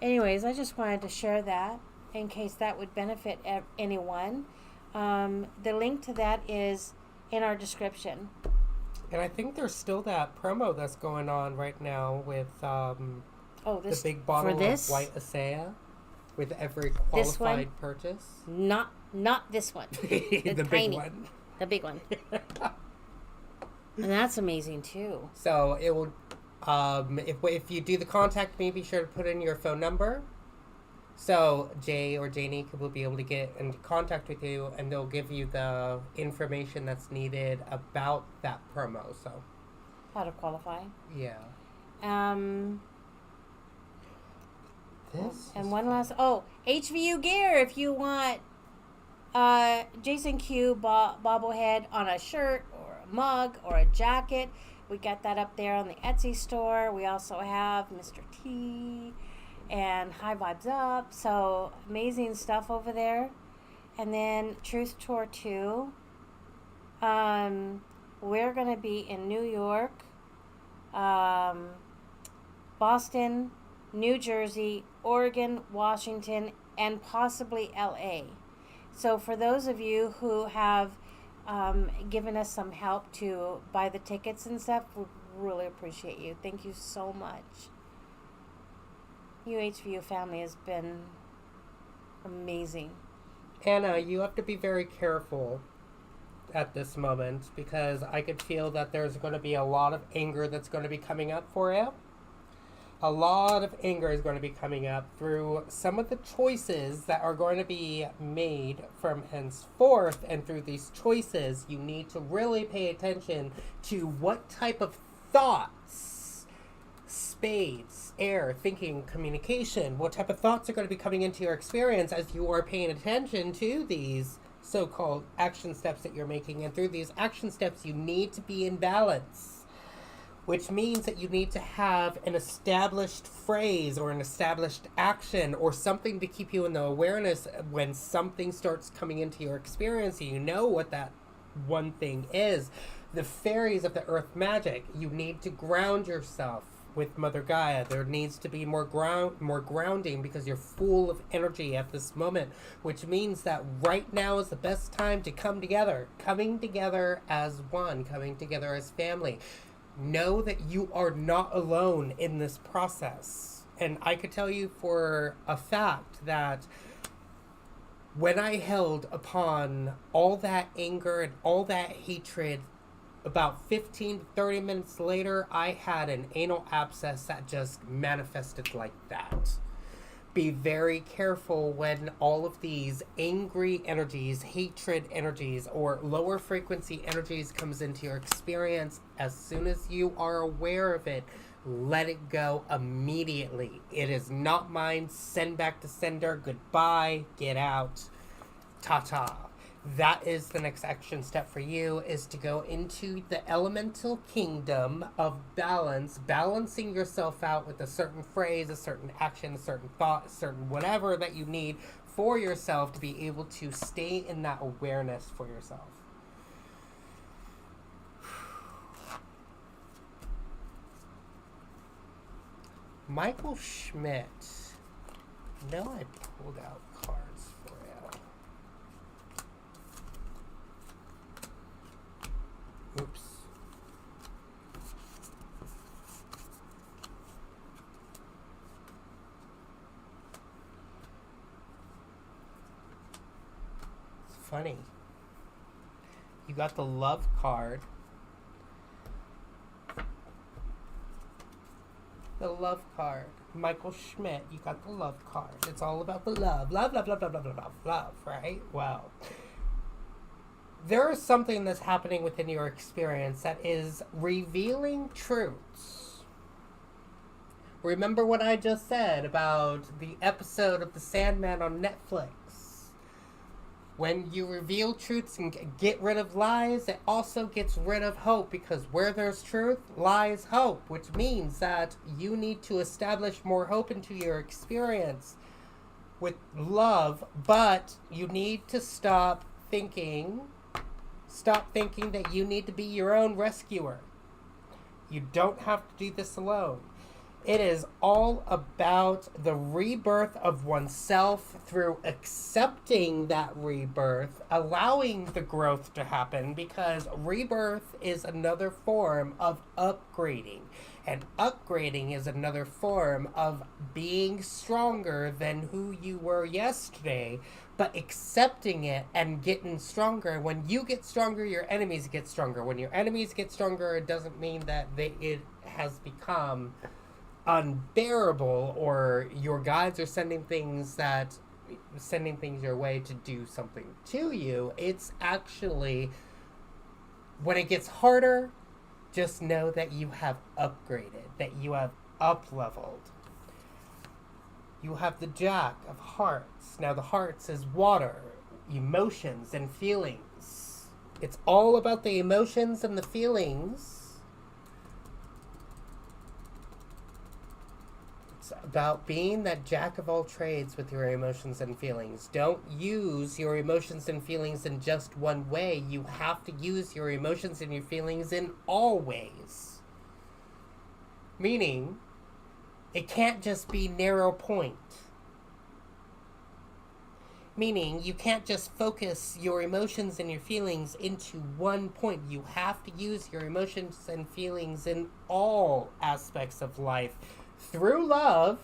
Anyways, I just wanted to share that in case that would benefit anyone. The link to that is in our description. And I think there's still that promo that's going on right now with the big bottle of white Acea with every qualified purchase. Not this one. The big one. The big one. And that's amazing too. So it will, if you do the contact me, be sure to put in your phone number. So Jay or Janie will be able to get in contact with you, and they'll give you the information that's needed about that promo. So how to qualify? Yeah. One last. HVU Gear. If you want Jason Q bobblehead on a shirt or a mug or a jacket, we got that up there on the Etsy store. We also have Mr. T and HighVibesUp. So amazing stuff over there. And then Truth Tour 2. We're going to be in New York, Boston, New Jersey, Oregon, Washington, and possibly LA. So for those of you who have given us some help to buy the tickets and stuff, we really appreciate you. Thank you so much. HVU family has been amazing. Anna, you have to be very careful at this moment, because I could feel that there's going to be a lot of anger that's going to be coming up for you. A lot of anger is going to be coming up through some of the choices that are going to be made from henceforth, and through these choices, you need to really pay attention to what type of thoughts, spades, air, thinking, communication, what type of thoughts are going to be coming into your experience as you are paying attention to these so-called action steps that you're making. And through these action steps, you need to be in balance, which means that you need to have an established phrase or an established action or something to keep you in the awareness when something starts coming into your experience. You know what that one thing is. The fairies of the earth magic, you need to ground yourself with Mother Gaia. There needs to be more grounding, because you're full of energy at this moment, which means that right now is the best time to come together, coming together as one, coming together as family. Know that you are not alone in this process. And I could tell you for a fact that when I held upon all that anger and all that hatred, about 15 to 30 minutes later, I had an anal abscess that just manifested like that. Be very careful when all of these angry energies, hatred energies, or lower frequency energies comes into your experience. As soon as you are aware of it, let it go immediately. It is not mine. Send back to sender. Goodbye. Get out. Ta-ta. That is the next action step for you, is to go into the elemental kingdom of balance, balancing yourself out with a certain phrase, a certain action, a certain thought, a certain whatever that you need for yourself to be able to stay in that awareness for yourself. Michael Schmidt. No, I pulled out cards for you. Oops. It's funny. You got the love card. The love card. Michael Schmidt, you got the love card. It's all about the love. Love, love, love, love, love, love, love, love, right? Wow. There is something that's happening within your experience that is revealing truths. Remember what I just said about the episode of The Sandman on Netflix? When you reveal truths and get rid of lies, it also gets rid of hope, because where there's truth, lies hope, which means that you need to establish more hope into your experience with love, but you need to stop thinking that you need to be your own rescuer. You don't have to do this alone. It is all about the rebirth of oneself through accepting that rebirth, allowing the growth to happen, because rebirth is another form of upgrading. And upgrading is another form of being stronger than who you were yesterday, but accepting it and getting stronger. When you get stronger, your enemies get stronger. When your enemies get stronger, it doesn't mean that it has become unbearable, or your guides are sending things your way to do something to you. It's actually, when it gets harder, just know that you have upgraded, that you have up-leveled. You have the Jack of Hearts. Now the Hearts is water, emotions and feelings. It's all about the emotions and the feelings. It's about being that jack of all trades with your emotions and feelings. Don't use your emotions and feelings in just one way. You have to use your emotions and your feelings in all ways. Meaning, it can't just be narrow point. Meaning, you can't just focus your emotions and your feelings into one point. You have to use your emotions and feelings in all aspects of life through love,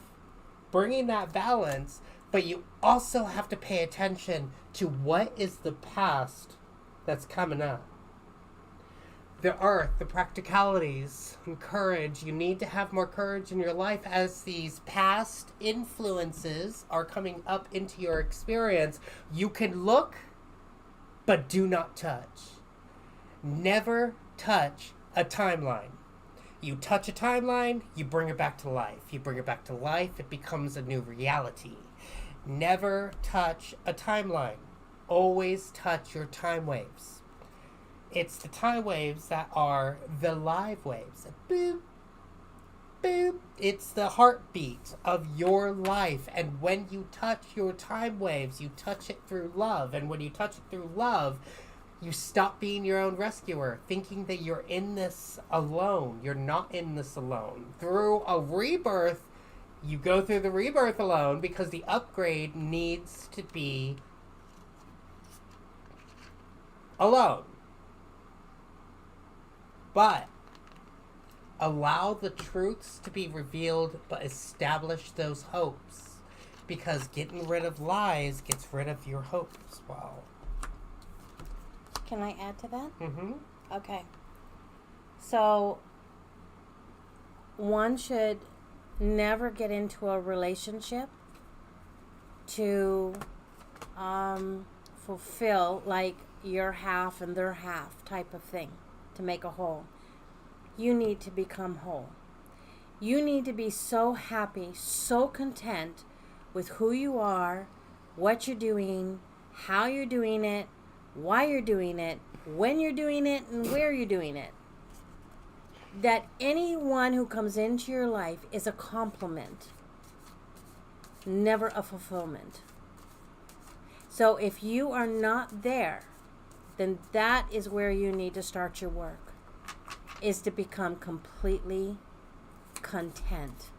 bringing that balance, but you also have to pay attention to what is the past that's coming up. The earth, the practicalities, and courage. You need to have more courage in your life as these past influences are coming up into your experience. You can look, but do not touch. Never touch a timeline. You touch a timeline, you bring it back to life. You bring it back to life, it becomes a new reality. Never touch a timeline. Always touch your time waves. It's the time waves that are the live waves. Boop, boop. It's the heartbeat of your life. And when you touch your time waves, you touch it through love. And when you touch it through love, you stop being your own rescuer, thinking that you're in this alone. You're not in this alone. Through a rebirth, you go through the rebirth alone because the upgrade needs to be alone. But allow the truths to be revealed, but establish those hopes. Because getting rid of lies gets rid of your hope as well. Can I add to that? Mm-hmm. Okay. So, one should never get into a relationship to fulfill, like, your half and their half type of thing to make a whole. You need to become whole. You need to be so happy, so content with who you are, what you're doing, how you're doing it, why you're doing it, when you're doing it, and where you're doing it. That anyone who comes into your life is a compliment, never a fulfillment. So if you are not there, then that is where you need to start your work, is to become completely content.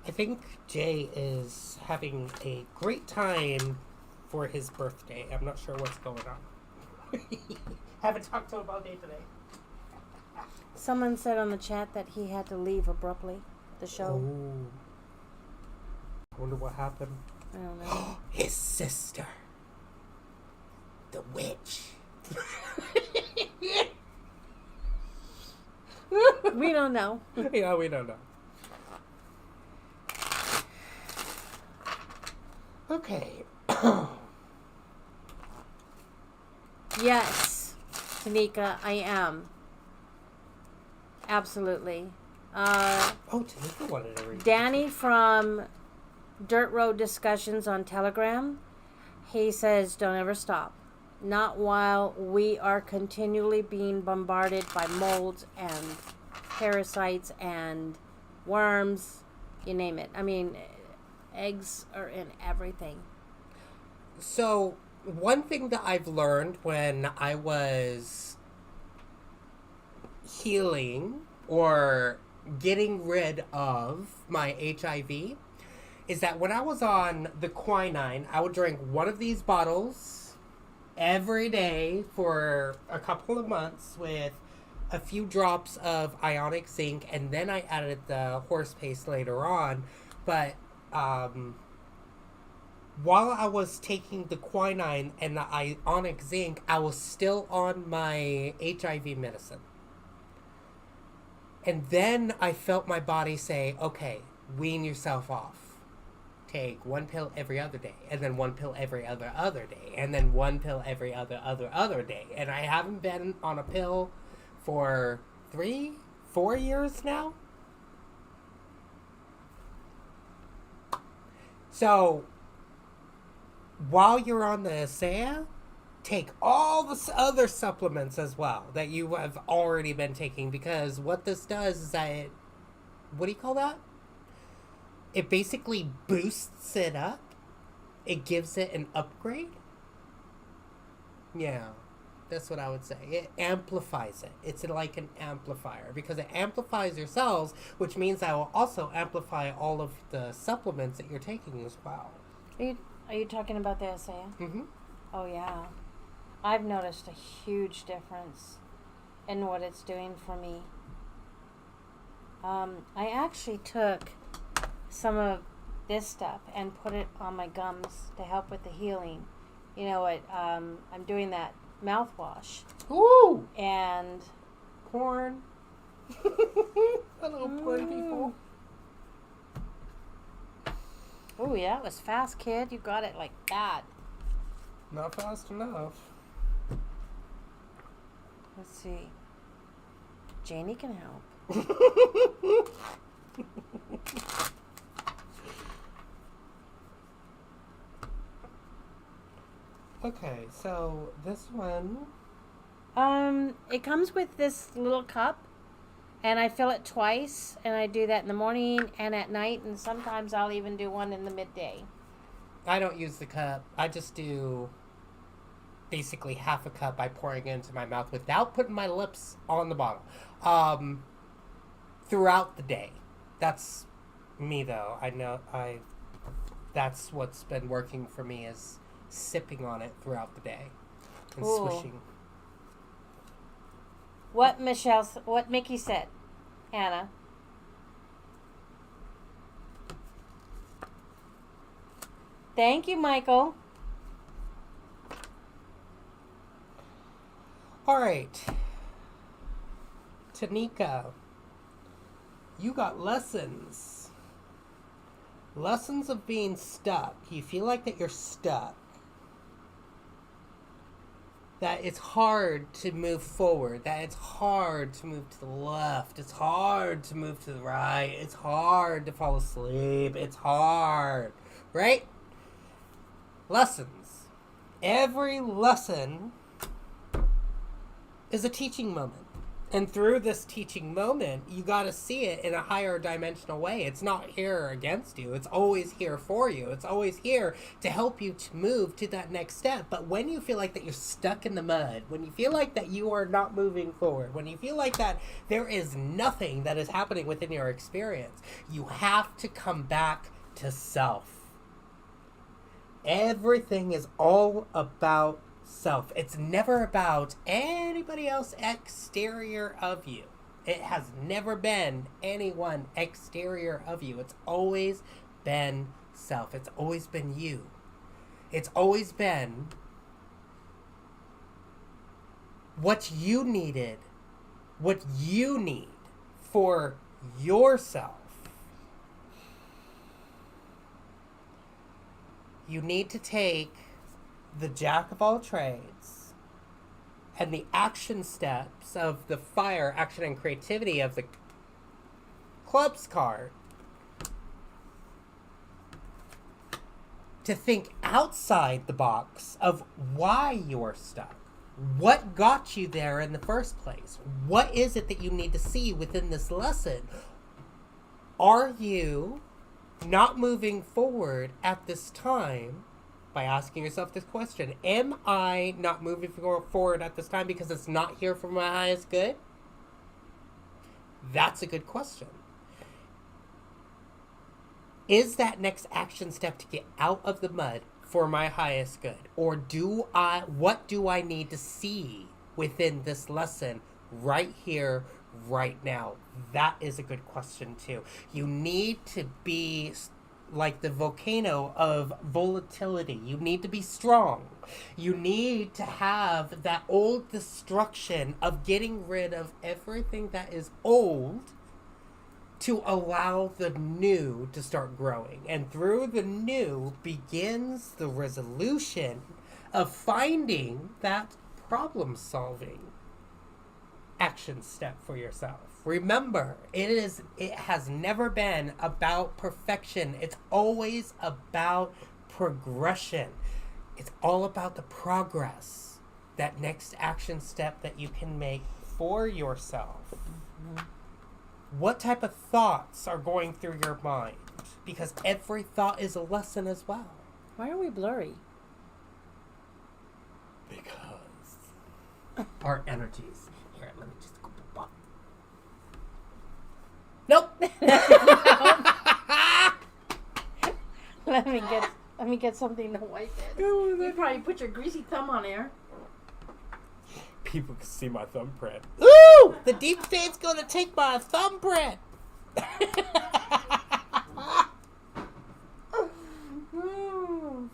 I think Jay is having a great time for his birthday. I'm not sure what's going on. Haven't talked to him all day today. Someone said on the chat that he had to leave abruptly the show. Oh. I wonder what happened. I don't know. His sister. The witch. We don't know. Yeah, we don't know. Okay. Yes, Tanika, I am. Absolutely. Oh, Tanika wanted to read. Danny from Dirt Road Discussions on Telegram, he says, don't ever stop. Not while we are continually being bombarded by molds and parasites and worms, you name it. I mean, eggs are in everything. So, one thing that I've learned when I was healing or getting rid of my HIV is that when I was on the quinine, I would drink one of these bottles every day for a couple of months with a few drops of ionic zinc, and then I added the horse paste later on. But while I was taking the quinine and the ionic zinc, I was still on my HIV medicine. And then I felt my body say, okay, wean yourself off. Take one pill every other day, and then one pill every other day, and then one pill every other day. And I haven't been on a pill for 3-4 years now. So, while you're on the ASEA, take all the other supplements as well that you have already been taking, because what this does is that it, what do you call that? It basically boosts it up. It gives it an upgrade. Yeah, that's what I would say. It amplifies it. It's like an amplifier because it amplifies your cells, which means that will also amplify all of the supplements that you're taking as well. Are you talking about the ASEA? Mm-hmm. Oh, yeah. I've noticed a huge difference in what it's doing for me. I actually took some of this stuff and put it on my gums to help with the healing. You know what? I'm doing that mouthwash. Ooh! And Porn. Hello, porn people. Oh, yeah, that was fast, kid. You got it like that. Not fast enough. Let's see. Janie can help. Okay, so this one. It comes with this little cup, and I fill it twice, and I do that in the morning and at night, and sometimes I'll even do one in the midday. I don't use the cup. I just do basically half a cup by pouring it into my mouth without putting my lips on the bottle. Throughout the day. That's me though. That's what's been working for me, is sipping on it throughout the day and Ooh. swishing. What Mickey said, Anna. Thank you, Michael. All right. Tanika, you got lessons. Lessons of being stuck. You feel like that you're stuck. That it's hard to move forward. That it's hard to move to the left. It's hard to move to the right. It's hard to fall asleep. It's hard. Right? Lessons. Every lesson is a teaching moment. And through this teaching moment, you got to see it in a higher dimensional way. It's not here against you. It's always here for you. It's always here to help you to move to that next step. But when you feel like that you're stuck in the mud, when you feel like that you are not moving forward, when you feel like that there is nothing that is happening within your experience, you have to come back to self. Everything is all about self. It's never about anybody else exterior of you. It has never been anyone exterior of you. It's always been self. It's always been you. It's always been what you needed, what you need for yourself. You need to take the jack of all trades and the action steps of the fire, action, and creativity of the clubs card to think outside the box of why you're stuck. What got you there in the first place? What is it that you need to see within this lesson? Are you not moving forward at this time? By asking yourself this question, am I not moving forward at this time because it's not here for my highest good? That's a good question. Is that next action step to get out of the mud for my highest good? Or what do I need to see within this lesson right here, right now? That is a good question too. You need to be like the volcano of volatility. You need to be strong. You need to have that old destruction of getting rid of everything that is old to allow the new to start growing. And through the new begins the resolution of finding that problem solving action step for yourself. Remember, it has never been about perfection. It's always about progression. It's all about the progress, that next action step that you can make for yourself. Mm-hmm. What type of thoughts are going through your mind? Because every thought is a lesson as well. Why are we blurry? Because our energies. Here, let me just go. Nope. Let me get something to wipe it. You probably put your greasy thumb on there. People can see my thumbprint. Ooh! The deep state's gonna take my thumbprint.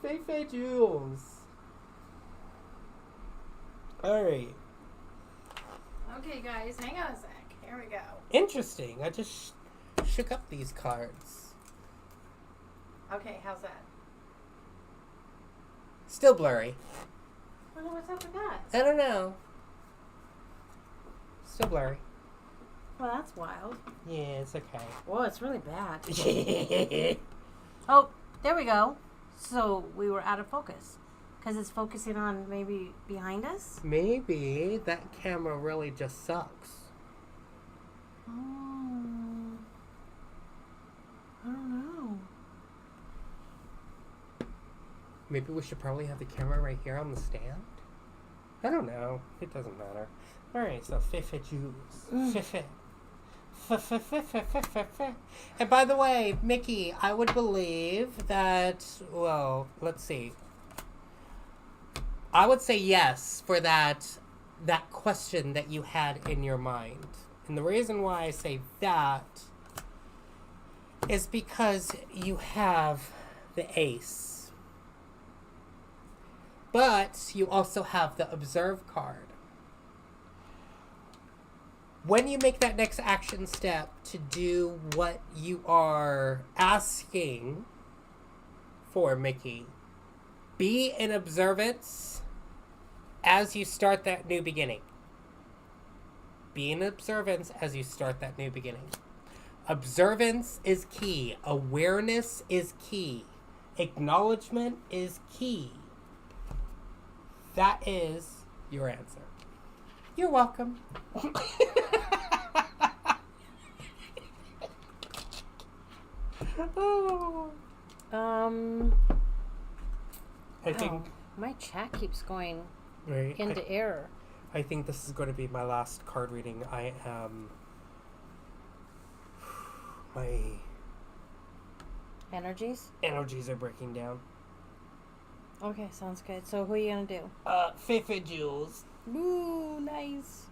Fei Jules. Alright. Okay, guys, hang on a sec. Here we go. Interesting. I just shook up these cards. Okay, how's that? Still blurry. I don't know what's up with that. I don't know. Still blurry. Well, that's wild. Yeah, it's okay. Whoa, it's really bad. Oh, there we go. So we were out of focus. Because it's focusing on maybe behind us? Maybe that camera really just sucks. Oh. I don't know. Maybe we should probably have the camera right here on the stand? I don't know. It doesn't matter. Alright, so Fife Juice. Fife. And by the way, Mickey, I would believe that, well, let's see. I would say yes for that question that you had in your mind. And the reason why I say that is because you have the ace. But you also have the observe card. When you make that next action step to do what you are asking for, Mickey, be in observance as you start that new beginning. Be in observance as you start that new beginning. Observance is key. Awareness is key. Acknowledgement is key. That is your answer. You're welcome. Oh. I think my chat keeps going right, into error. I think this is going to be my last card reading. I am my Energies? energies are breaking down. Okay, sounds good. So who are you gonna do? Fefe Jules. Ooh, nice.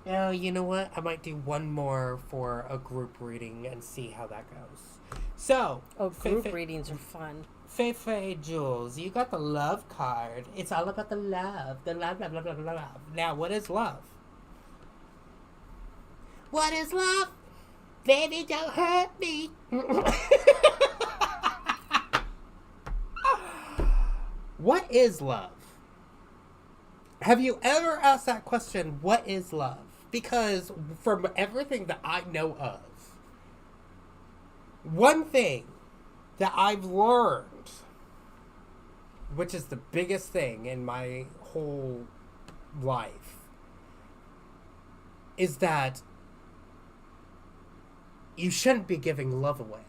Oh, you know what? I might do one more for a group reading and see how that goes. So, Group readings are fun. Fefe Jules, you got the love card. It's all about the love. The love, love, love, love, love. Now, what is love? What is love? Baby, don't hurt me. What is love? Have you ever asked that question, what is love? Because from everything that I know of, one thing that I've learned, which is the biggest thing in my whole life, is that you shouldn't be giving love away.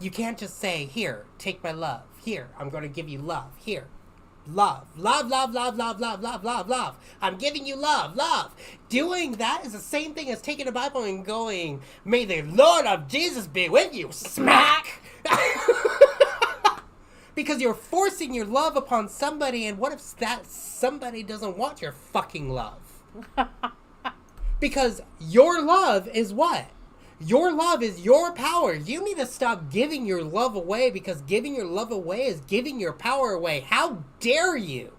You can't just say, here, take my love. Here, I'm going to give you love. Here, love. Love, love, love, love, love, love, love, love. I'm giving you love, love. Doing that is the same thing as taking a Bible and going, may the Lord of Jesus be with you. Smack! Because you're forcing your love upon somebody, and what if that somebody doesn't want your fucking love? Because your love is what? Your love is your power. You need to stop giving your love away, because giving your love away is giving your power away. How dare you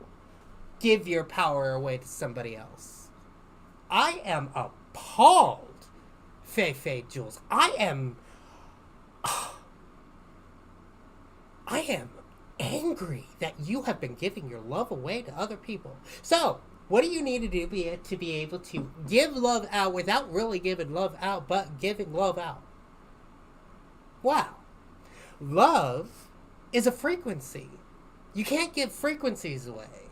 give your power away to somebody else? I am appalled, Fefe Jules. I am angry that you have been giving your love away to other people. So, what do you need to do to be able to give love out without really giving love out, but giving love out? Wow. Love is a frequency. You can't give frequencies away,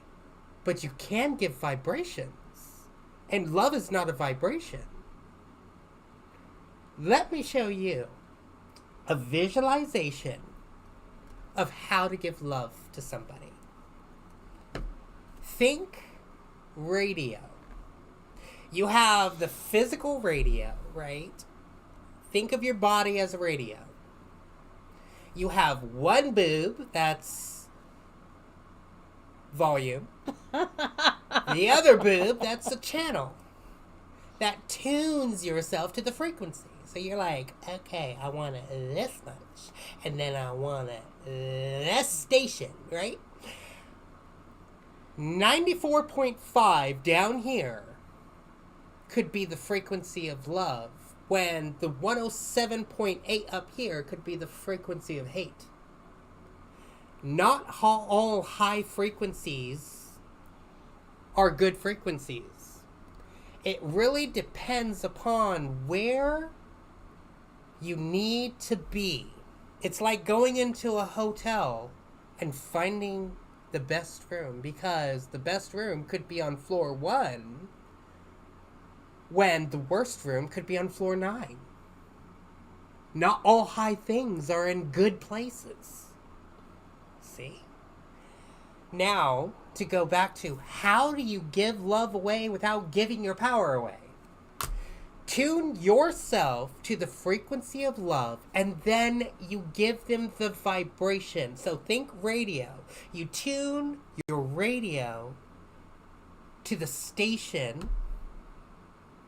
but you can give vibrations. And love is not a vibration. Let me show you a visualization of how to give love to somebody. Think radio. You have the physical radio, right? Think of your body as a radio. You have one boob, that's volume. The other boob, that's a channel that tunes yourself to the frequency. So you're like, okay, I want it this much, and then I want it this station, right? 94.5 down here could be the frequency of love, when the 107.8 up here could be the frequency of hate. Not all high frequencies are good frequencies. It really depends upon where you need to be. It's like going into a hotel and finding the best room, because the best room could be on floor 1 when the worst room could be on floor 9. Not all high things are in good places. See? Now, to go back to how do you give love away without giving your power away? Tune yourself to the frequency of love, and then you give them the vibration. So think radio. You tune your radio to the station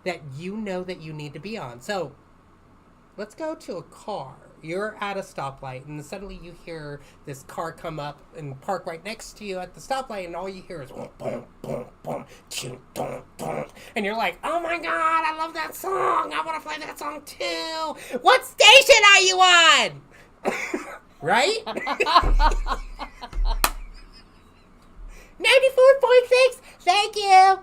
that you know that you need to be on. So let's go to a car. You're at a stoplight, and suddenly you hear this car come up and park right next to you at the stoplight, and all you hear is boom, boom, boom, boom, boom, boom. And you're like, oh my God, I love that song. I want to play that song too. What station are you on? Right? 94.6. Thank you.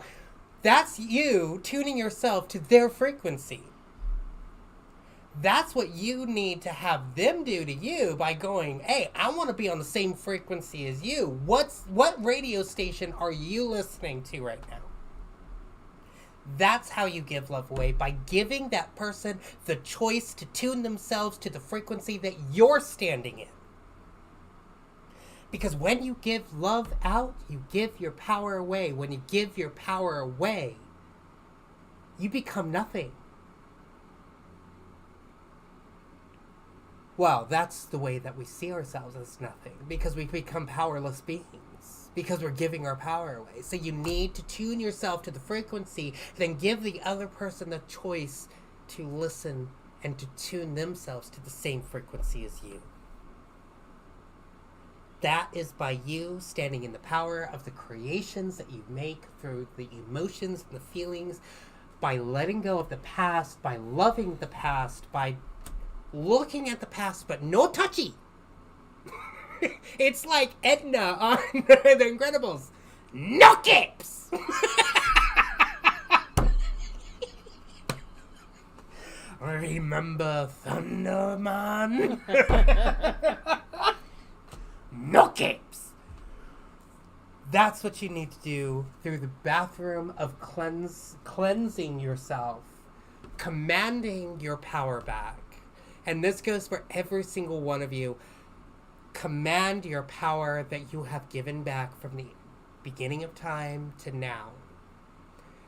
That's you tuning yourself to their frequency. That's what you need to have them do to you by going, hey, I want to be on the same frequency as you. What radio station are you listening to right now? That's how you give love away, by giving that person the choice to tune themselves to the frequency that you're standing in. Because when you give love out, you give your power away. When you give your power away, you become nothing. Well, that's the way that we see ourselves, as nothing, because we become powerless beings, because we're giving our power away. So you need to tune yourself to the frequency, then give the other person the choice to listen and to tune themselves to the same frequency as you. That is by you standing in the power of the creations that you make through the emotions and the feelings, by letting go of the past, by loving the past, by looking at the past, but no touchy. It's like Edna on The Incredibles. No capes! Remember Thunderman? No capes! That's what you need to do through the bathroom of cleansing yourself, commanding your power back. And this goes for every single one of you. Command your power that you have given back from the beginning of time to now.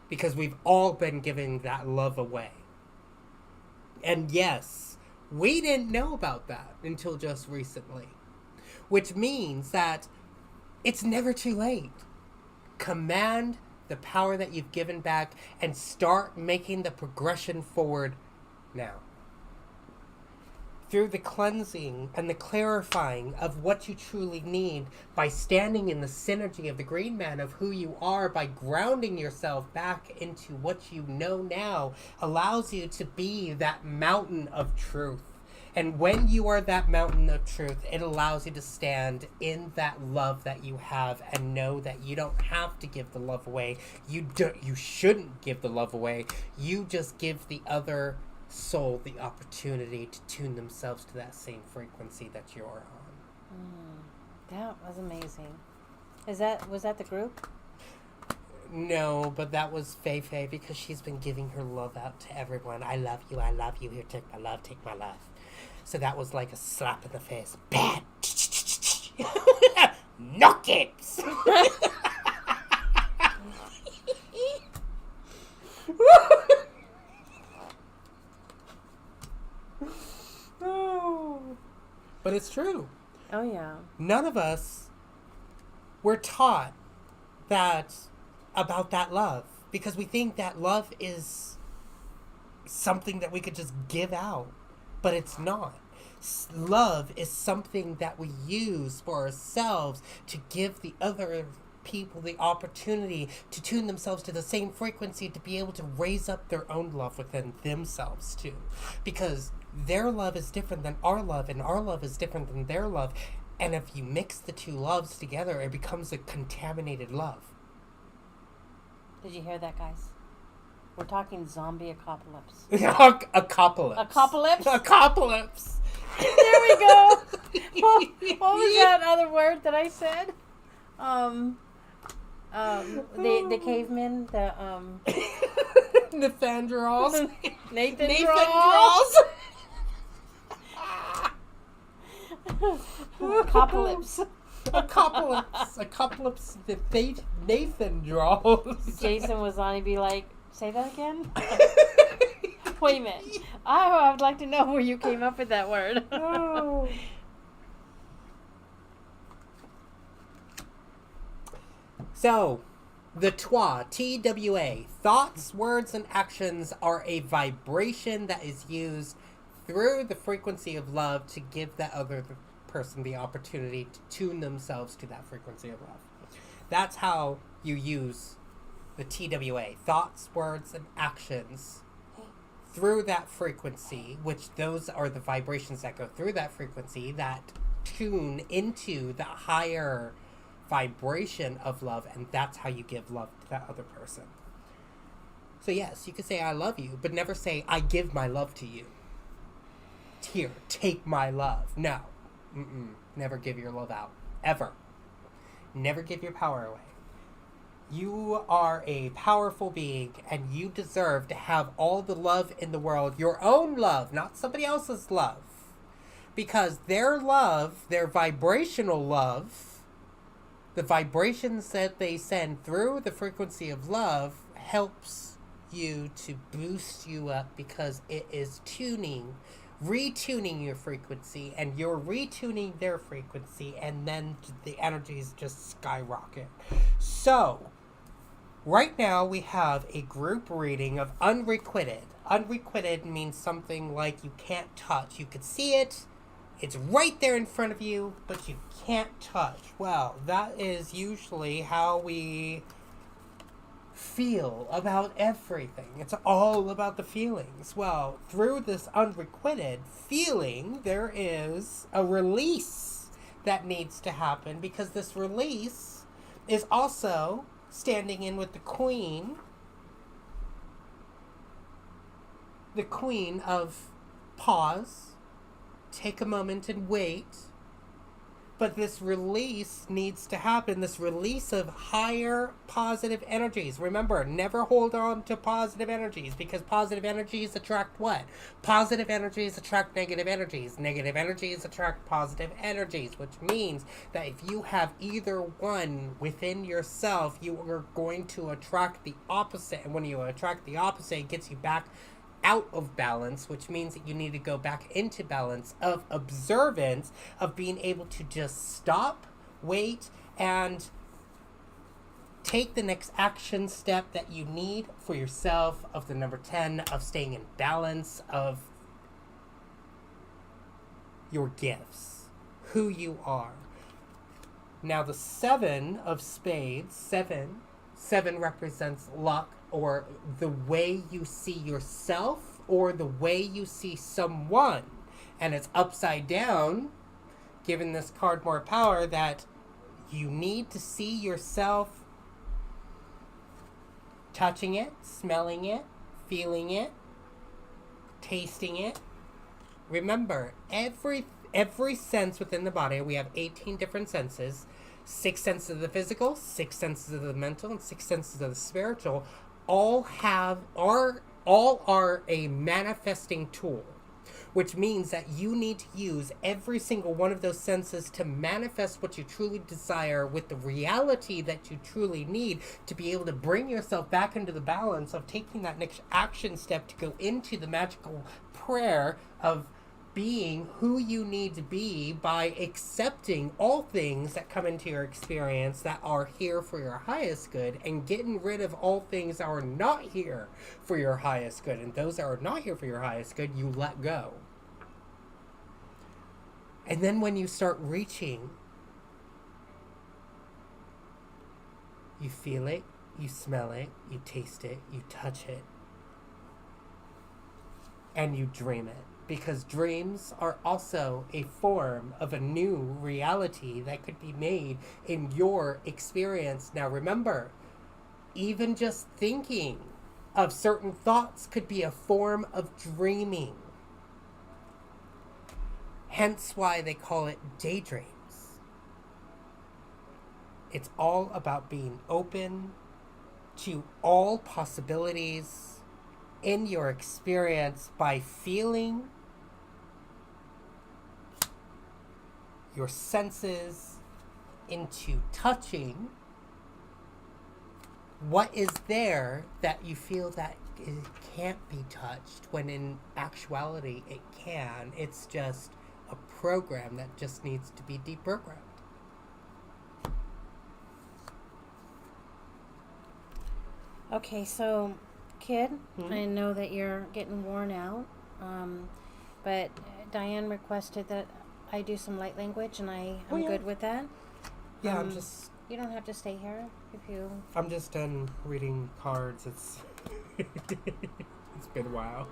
Because we've all been giving that love away. And yes, we didn't know about that until just recently. Which means that it's never too late. Command the power that you've given back and start making the progression forward now. Through the cleansing and the clarifying of what you truly need, by standing in the synergy of the green man of who you are, by grounding yourself back into what you know now, allows you to be that mountain of truth. And when you are that mountain of truth, it allows you to stand in that love that you have and know that you don't have to give the love away. You shouldn't give the love away. You just give the other soul the opportunity to tune themselves to that same frequency that you're on. That was amazing. Was that the group? No, but that was Fei Fei, because she's been giving her love out to everyone. I love you, here, take my love, take my love. So that was like a slap in the face. Bad. Knock it. But it's true. Oh, yeah. None of us were taught about that love, because we think that love is something that we could just give out, but it's not. Love is something that we use for ourselves to give the other people the opportunity to tune themselves to the same frequency, to be able to raise up their own love within themselves too, because their love is different than our love, and our love is different than their love. And if you mix the two loves together, it becomes a contaminated love. Did you hear that, guys? We're talking zombie apocalypse. Apocalypse. Apocalypse? Apocalypse. There we go. What was that other word that I said? The cavemen, Nathandros. Nathan Draws. Apocalypse. Apocalypse. Nathan draws. Jason was on. He'd be like, "Say that again." Wait a minute. I would like to know where you came up with that word. Oh. So, the TWA, TWA, thoughts, words, and actions are a vibration that is used through the frequency of love to give that other person the opportunity to tune themselves to that frequency of love. That's how you use the TWA, thoughts, words, and actions, through that frequency, which those are the vibrations that go through that frequency that tune into the higher vibration of love, and that's how you give love to that other person. So yes, you could say I love you, but never say I give my love to you. Here, take my love. No. Never give your love out. Ever. Never give your power away. You are a powerful being, and you deserve to have all the love in the world, your own love, not somebody else's love. Because their love, their vibrational love, the vibrations that they send through the frequency of love helps you to boost you up because it is retuning your frequency, and you're retuning their frequency, and then the energies just skyrocket. So, right now we have a group reading of unrequited. Unrequited means something like you can't touch. You could see it, it's right there in front of you, but you can't touch. Well, that is usually how we feel about everything. It's all about the feelings. Well, through this unrequited feeling, there is a release that needs to happen, because this release is also standing in with the queen of pause, take a moment and wait. But this release needs to happen, this release of higher positive energies. Remember, never hold on to positive energies, because positive energies attract what? Positive energies attract negative energies. Negative energies attract positive energies, which means that if you have either one within yourself, you are going to attract the opposite. And when you attract the opposite, it gets you back out of balance, which means that you need to go back into balance of observance, of being able to just stop, wait, and take the next action step that you need for yourself, of the number 10, of staying in balance, of your gifts, who you are. Now the 7 of spades, 7 represents luck, or the way you see yourself, or the way you see someone. And it's upside down, giving this card more power, that you need to see yourself touching it, smelling it, feeling it, tasting it. Remember, every sense within the body, we have 18 different senses, 6 senses of the physical, 6 senses of the mental, and 6 senses of the spiritual, all are a manifesting tool, which means that you need to use every single one of those senses to manifest what you truly desire with the reality that you truly need, to be able to bring yourself back into the balance of taking that next action step to go into the magical prayer of being who you need to be, by accepting all things that come into your experience that are here for your highest good, and getting rid of all things that are not here for your highest good. And those that are not here for your highest good, you let go. And then when you start reaching, you feel it, you smell it, you taste it, you touch it, and you dream it. Because dreams are also a form of a new reality that could be made in your experience. Now remember, even just thinking of certain thoughts could be a form of dreaming. Hence why they call it daydreams. It's all about being open to all possibilities in your experience by feeling your senses into touching what is there that you feel that it can't be touched, when in actuality it can. It's just a program that just needs to be deprogrammed. Okay, so kid, I know that you're getting worn out, but Diane requested that I do some light language, and I'm good with that. Yeah, You don't have to stay here if you... I'm just done reading cards. It's it's been a while.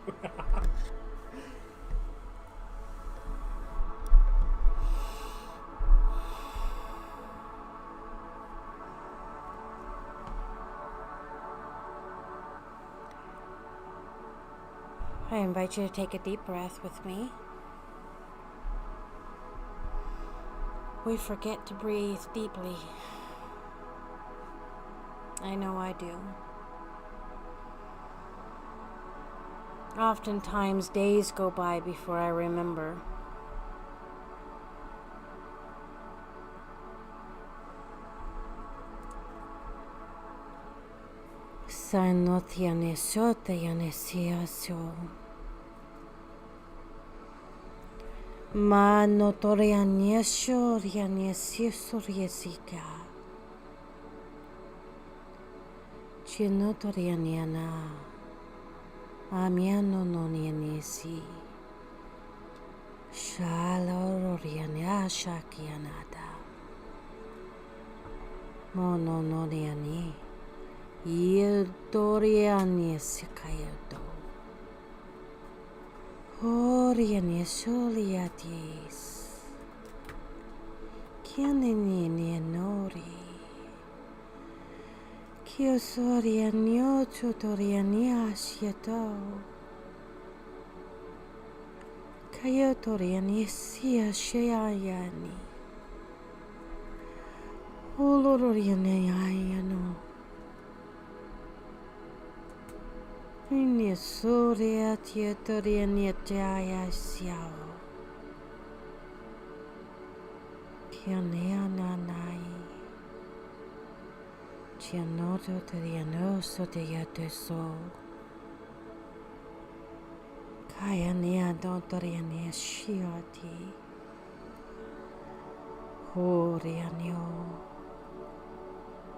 I invite you to take a deep breath with me. We forget to breathe deeply. I know I do. Oftentimes, days go by before I remember. Sanotiane sotayane siaso. Ma notoriane shoriane siesoriesika. Chinotorianiana. Amiano nonianesi. Shalororiane ashakianada. Mono noniani. Yildoriane sikayodo. Horiane soliatis. Kianene nori. Kiosoriane ototoriane asieto. Kayotoriane sia sheayani. Olororiane ayano. Ini surya tietoriane jaya siao. Kianeana nai. Cianoto toriano sotiate so. Kaya nea dotoriane shioti. Horianio.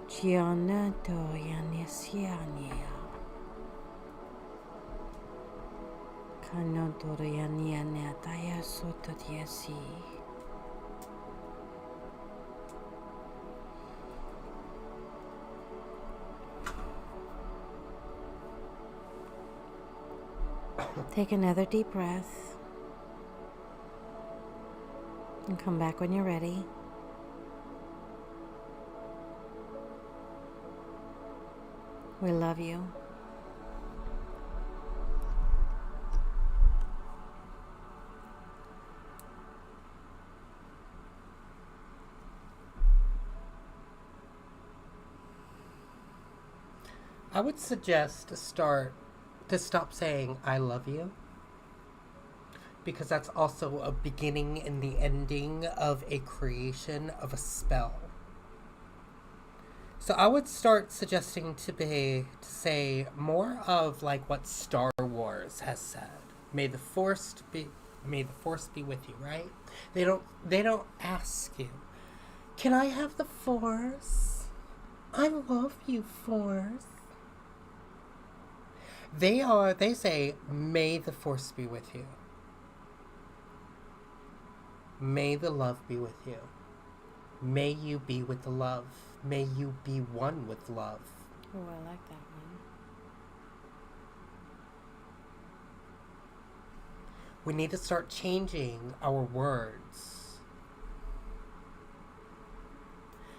Cianato yane siania. Kanotoriania neataya sototiesi. Take another deep breath and come back when you're ready. We love you. I would suggest to stop saying I love you, because that's also a beginning and the ending of a creation of a spell. So I would start suggesting to say more of like what Star Wars has said. May the force be with you, right? They don't ask you, can I have the force? I love you, force. They say, may the force be with you. May the love be with you. May you be with the love. May you be one with love. Oh, I like that one. We need to start changing our words.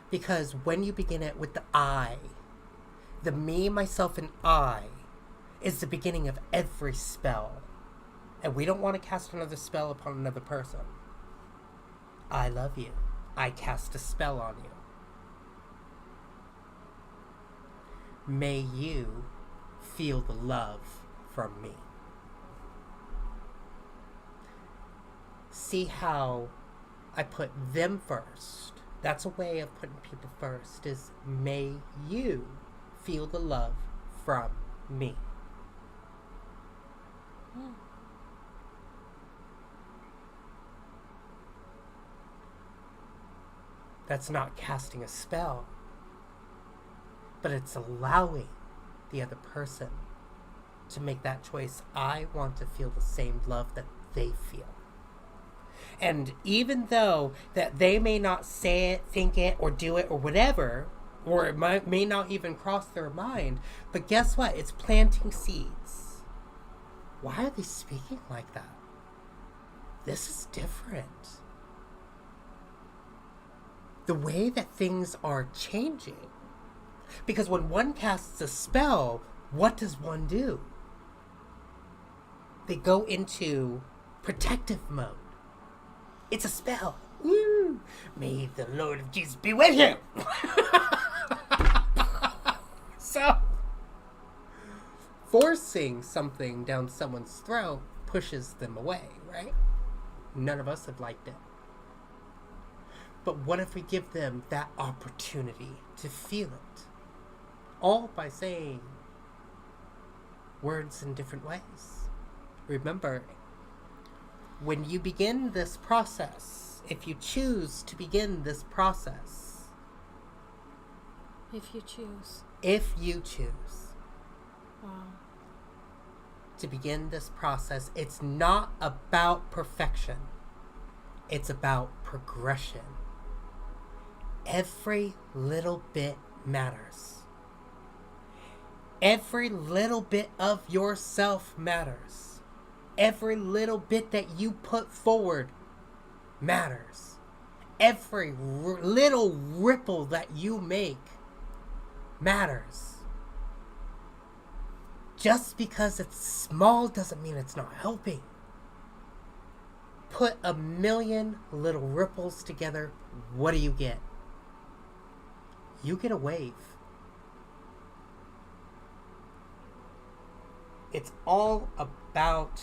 Because when you begin it with the I, the me, myself, and I, is the beginning of every spell. And we don't want to cast another spell upon another person. I love you. I cast a spell on you. May you feel the love from me. See how I put them first. That's a way of putting people first, is may you feel the love from me. That's not casting a spell, but it's allowing the other person to make that choice. I want to feel the same love that they feel. And even though that they may not say it, think it, or do it, or whatever, or it may not even cross their mind, but guess what? It's planting seeds. Why are they speaking like that? This is different. The way that things are changing. Because when one casts a spell, what does one do? They go into protective mode. It's a spell. Woo! May the Lord of Jesus be with you. So, forcing something down someone's throat pushes them away, right? None of us have liked it. But what if we give them that opportunity to feel it? All by saying words in different ways. Remember, when you begin this process, if you choose to begin this process, If you choose. Wow. To begin this process, it's not about perfection. It's about progression. Every little bit matters. Every little bit of yourself matters. Every little bit that you put forward matters. Every little ripple that you make matters. Just because it's small doesn't mean it's not helping. Put a million little ripples together, what do you get? You get a wave. It's all about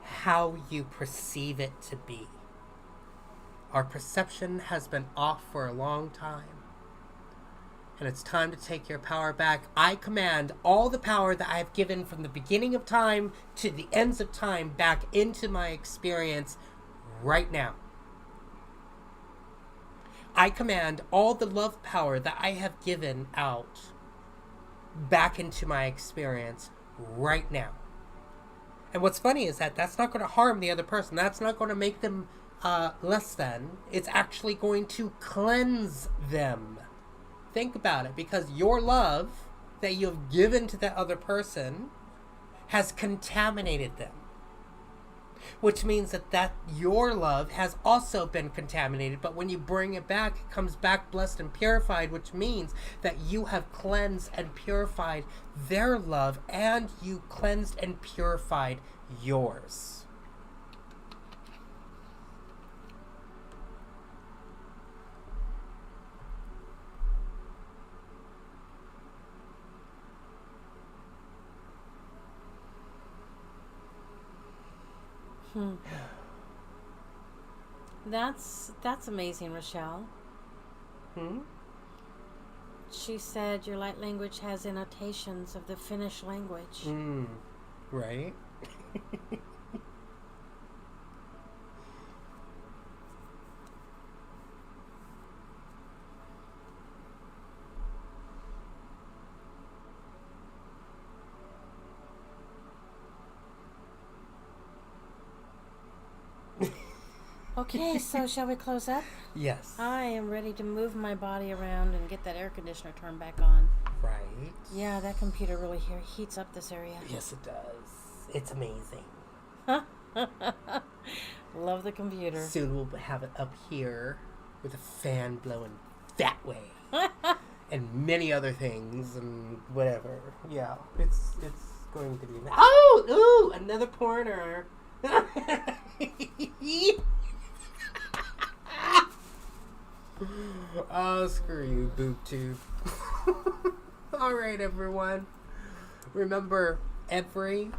how you perceive it to be. Our perception has been off for a long time. And it's time to take your power back. I command all the power that I have given from the beginning of time to the ends of time back into my experience right now. I command all the love power that I have given out back into my experience right now. And what's funny is that that's not going to harm the other person. That's not going to make them less than. It's actually going to cleanse them. Think about it, because your love that you have given to that other person has contaminated them. Which means that your love has also been contaminated, but when you bring it back, it comes back blessed and purified, which means that you have cleansed and purified their love, and you cleansed and purified yours. That's amazing, Rochelle. She said your light language has annotations of the Finnish language. Right? Okay, so shall we close up? Yes. I am ready to move my body around and get that air conditioner turned back on. Right? Yeah, that computer really heats up this area. Yes, it does. It's amazing. Love the computer. Soon we'll have it up here with a fan blowing that way. And many other things and whatever. Yeah, it's going to be... Oh! Ooh! Another pointer! Oh, screw you, boob tube. Alright, everyone. Remember, every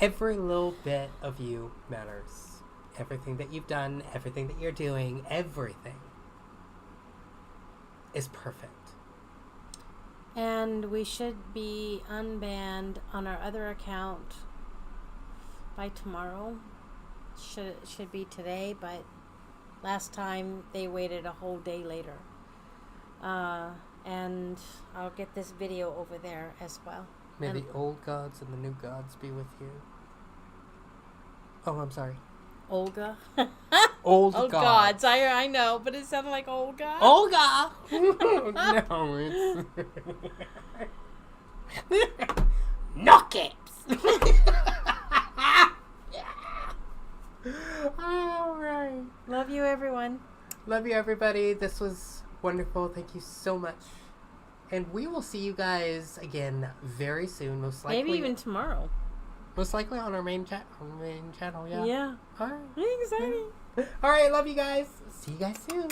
little bit of you matters. Everything that you've done, everything that you're doing, everything is perfect. And we should be unbanned on our other account by tomorrow. Should be today, but last time they waited a whole day later. And I'll get this video over there as well. May the old gods and the new gods be with you. Oh, I'm sorry. Olga. Old Oh, gods. I know, but it sounded like Olga. Olga! No, it's... Knock it! All right. Love you, everyone. Love you, everybody. This was wonderful. Thank you so much. And we will see you guys again very soon, most likely. Maybe even tomorrow. Most likely on our main channel, yeah. Yeah. All right. Exciting. All right, love you guys. See you guys soon.